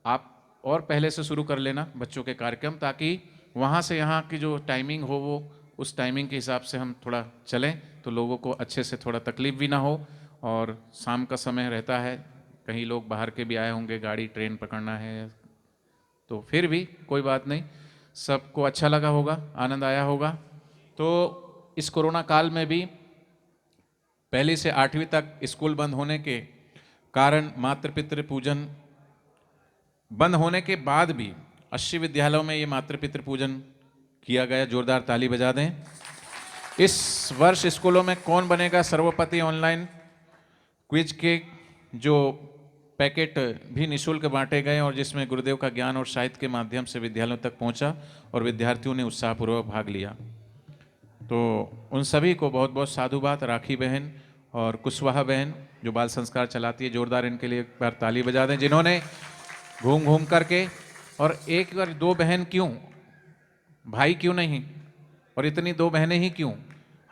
आप और पहले से शुरू कर लेना बच्चों के कार्यक्रम, ताकि वहाँ से यहाँ की जो टाइमिंग हो वो उस टाइमिंग के हिसाब से हम थोड़ा चलें, तो लोगों को अच्छे से थोड़ा तकलीफ भी ना हो। और शाम का समय रहता है, कहीं लोग बाहर के भी आए होंगे, गाड़ी ट्रेन पकड़ना है, तो फिर भी कोई बात नहीं, सबको अच्छा लगा होगा, आनंद आया होगा। तो इस कोरोना काल में भी 1 से 8वीं तक स्कूल बंद होने के कारण मातृ पितृ पूजन बंद होने के बाद भी 80 विद्यालयों में ये मातृ पितृ पूजन किया गया। जोरदार ताली बजा दें। इस वर्ष स्कूलों में कौन बनेगा सर्वपति ऑनलाइन क्विज के जो पैकेट भी निःशुल्क बांटे गए, और जिसमें गुरुदेव का ज्ञान और साहित्य के माध्यम से विद्यालयों तक पहुंचा और विद्यार्थियों ने उत्साहपूर्वक भाग लिया। तो उन सभी को बहुत बहुत साधुवाद। राखी बहन और कुशवाहा बहन जो बाल संस्कार चलाती है, जोरदार इनके लिए एक बार ताली बजा दें, जिन्होंने घूम घूम करके, और एक बार दो बहन क्यों, भाई क्यों नहीं, और इतनी दो बहनें ही क्यों,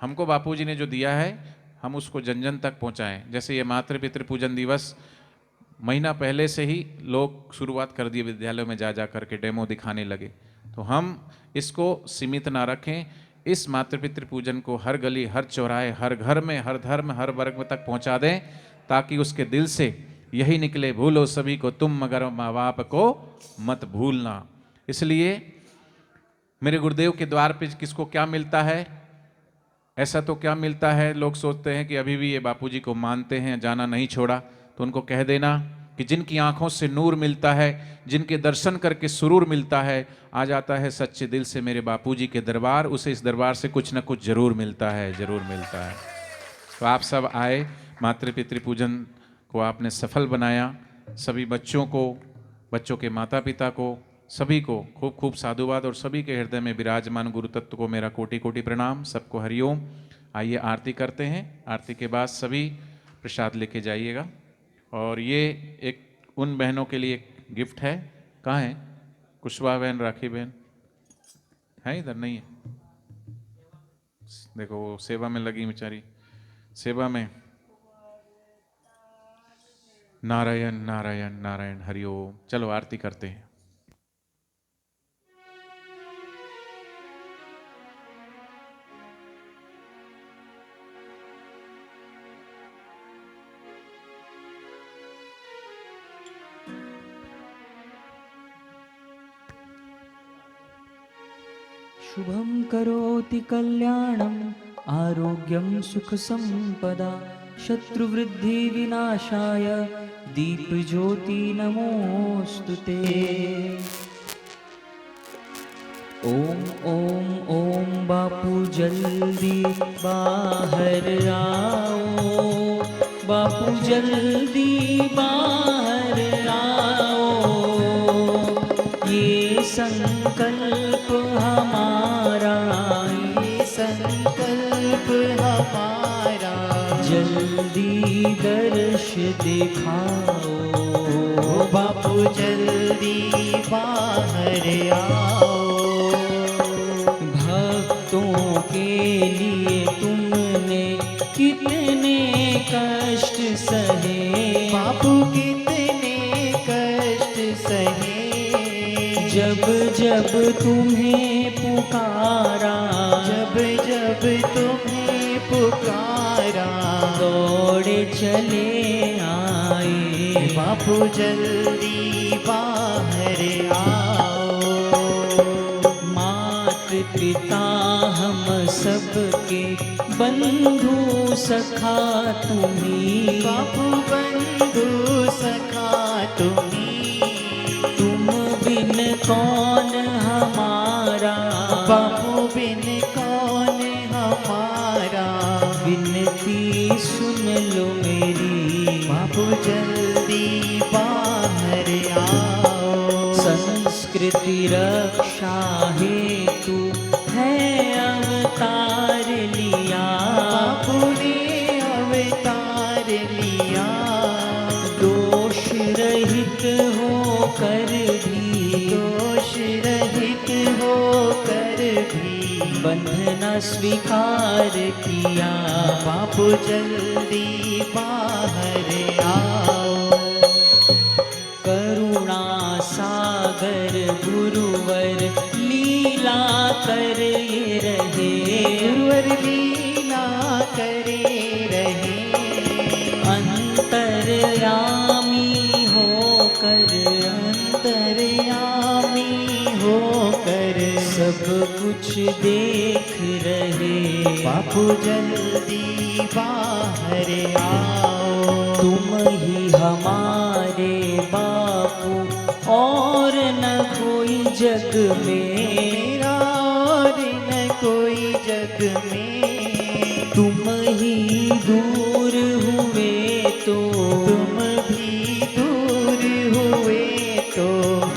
हमको बापूजी ने जो दिया है हम उसको जन जन तक पहुंचाएं। जैसे ये मातृ पितृ पूजन दिवस महीना पहले से ही लोग शुरुआत कर दिए, विद्यालयों में जा जा करके डेमो दिखाने लगे। तो हम इसको सीमित ना रखें, इस मातृ पितृ पूजन को हर गली, हर चौराहे, हर घर में, हर धर्म, हर वर्ग तक पहुंचा दें, ताकि उसके दिल से यही निकले, भूलो सभी को तुम मगर माँ बाप को मत भूलना। इसलिए मेरे गुरुदेव के द्वार पे किसको क्या मिलता है, ऐसा तो क्या मिलता है, लोग सोचते हैं कि अभी भी ये बापूजी को मानते हैं, जाना नहीं छोड़ा, तो उनको कह देना कि जिनकी आंखों से नूर मिलता है, जिनके दर्शन करके सुरूर मिलता है, आ जाता है सच्चे दिल से मेरे बापूजी के दरबार, उसे इस दरबार से कुछ ना कुछ जरूर मिलता है, जरूर मिलता है। तो आप सब आए, मातृ पितृ पूजन को आपने सफल बनाया। सभी बच्चों को, बच्चों के माता पिता को, सभी को खूब खूब साधुवाद, और सभी के हृदय में विराजमान गुरु तत्व को मेरा कोटि कोटि प्रणाम। सबको हरिओम। आइए आरती करते हैं। आरती के बाद सभी प्रसाद लेके जाइएगा। और ये एक उन बहनों के लिए एक गिफ्ट है। कहाँ है कुशवाहा बहन, राखी बहन है? इधर नहीं है, देखो वो सेवा में लगी बेचारी, सेवा में। नारायण नारायण नारायण, हरिओम। चलो आरती करते हैं। शुभं करोति कल्याणं आरोग्यं सुखसंपदा शत्रुवृद्धिविनाशाय दीपज्योति नमोस्तुते। ओम ओम ओम बापू जल्दी बाहर आओ, बापू जल्दी बाहर आओ, ये संकल्प हमारा, ये संकल्प हमारा, जल्दी दर्श दिखाओ, बापू जल्दी बाहर आओ। भक्तों के लिए तुमने कितने कष्ट सहे, बापू कितने कष्ट सहे, जब जब तुम्हें पुकारा, जब जब तुम्हें पुकारा, दौड़े चले आए, बापू जल्दी बाहर आओ। माता पिता हम सबके बंधु सखा तुम्ही, बापू बंधु सखा तुम्ही, तुम बिन कौन हमारा, बापू बिन कौन हमारा, विनती सुन लो मेरी, बापू जल्दी बाहर आओ। संस्कृति रक्षा हेतु है अवतार लिया, बापू ने अवतार लिया, दोष रहित होकर भी, दोष रहित होकर भी, बंधना स्वीकार किया, बापू जल्दी बाहर आओ। करुणा सागर गुरुवर लीला कर रहे, गुरुवर लीला करे रहे, अंतर्यामी होकर, अंतर्यामी होकर, सब कुछ देख रहे, बापू जल्दी बाहर आओ। तुम ही हमारे बापू और न कोई जग में, मेरा और न कोई जग में, तुम ही दूर हुए तो, तुम भी दूर हुए तो,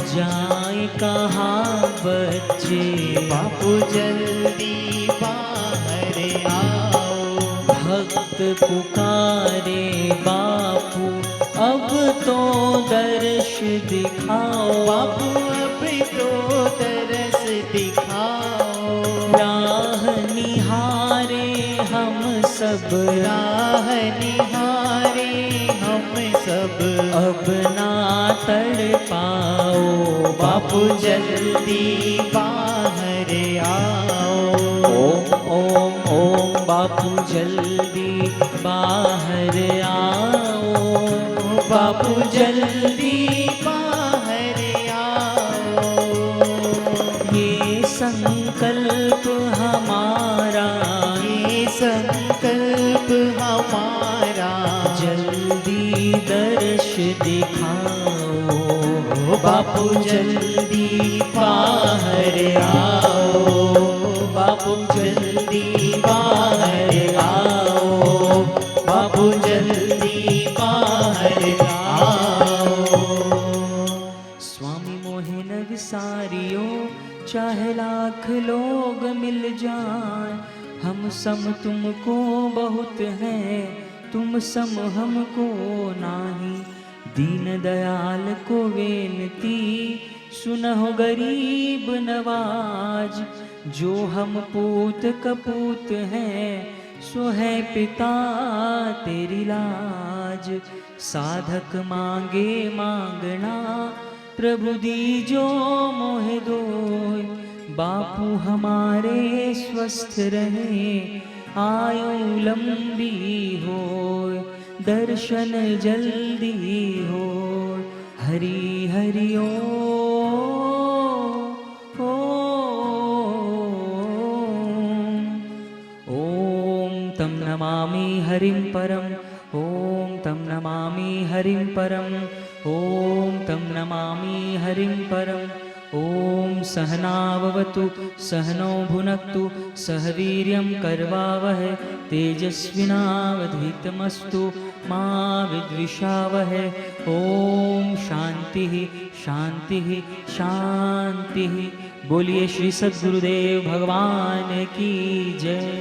जाए कहाँ बच्चे, बापू जल्दी बाहर आओ। भक्त पुकारे बापू अब तो दर्श दिखाओ। बापू अब तो तरस दिखाओ। राह निहारे हम सब, राह निहारे हम सब, अब ना तड़ पाओ। बापू जल्दी बाहर आओ। ओम ओम ओम बापू जल्दी बाहर आओ। बापू जल्दी बाहर आओ। ये संकल्प हमारा, ये संकल्प हमारा, जल्दी दर्श दिखाओ। बापू जल्दी बाहर आओ। बापू जल्दी बाहर आओ। बापू जल्दी बाहर आओ। स्वामी मोहे न विसारियो, चाहे लाख लोग मिल जाए। हम सम तुमको बहुत हैं, तुम सम हमको नाही। दीन दयाल को बेनती, सुनहो गरीब नवाज। जो हम पूत कपूत हैं, सो है पिता तेरी लाज। साधक मांगे मांगना, प्रभु दीजो मोहे दोय। बापू हमारे स्वस्थ रहे, आयु लंबी होय। दर्शन जल्दी हो। हरि हरि ओम तम नमामि हरिं परम। ओम तम नमामि हरिं परम। ओम तम नमामि हरिं परम। ओम सहनाववतु सहनौ भुनक्तु सह वीर्यं करवावहै। तेजस्विनावधीतमस्तु मा विद्विषावहै। ओम शांति शांति शांति। बोलिए श्री सद्गुरुदेव भगवान की जय।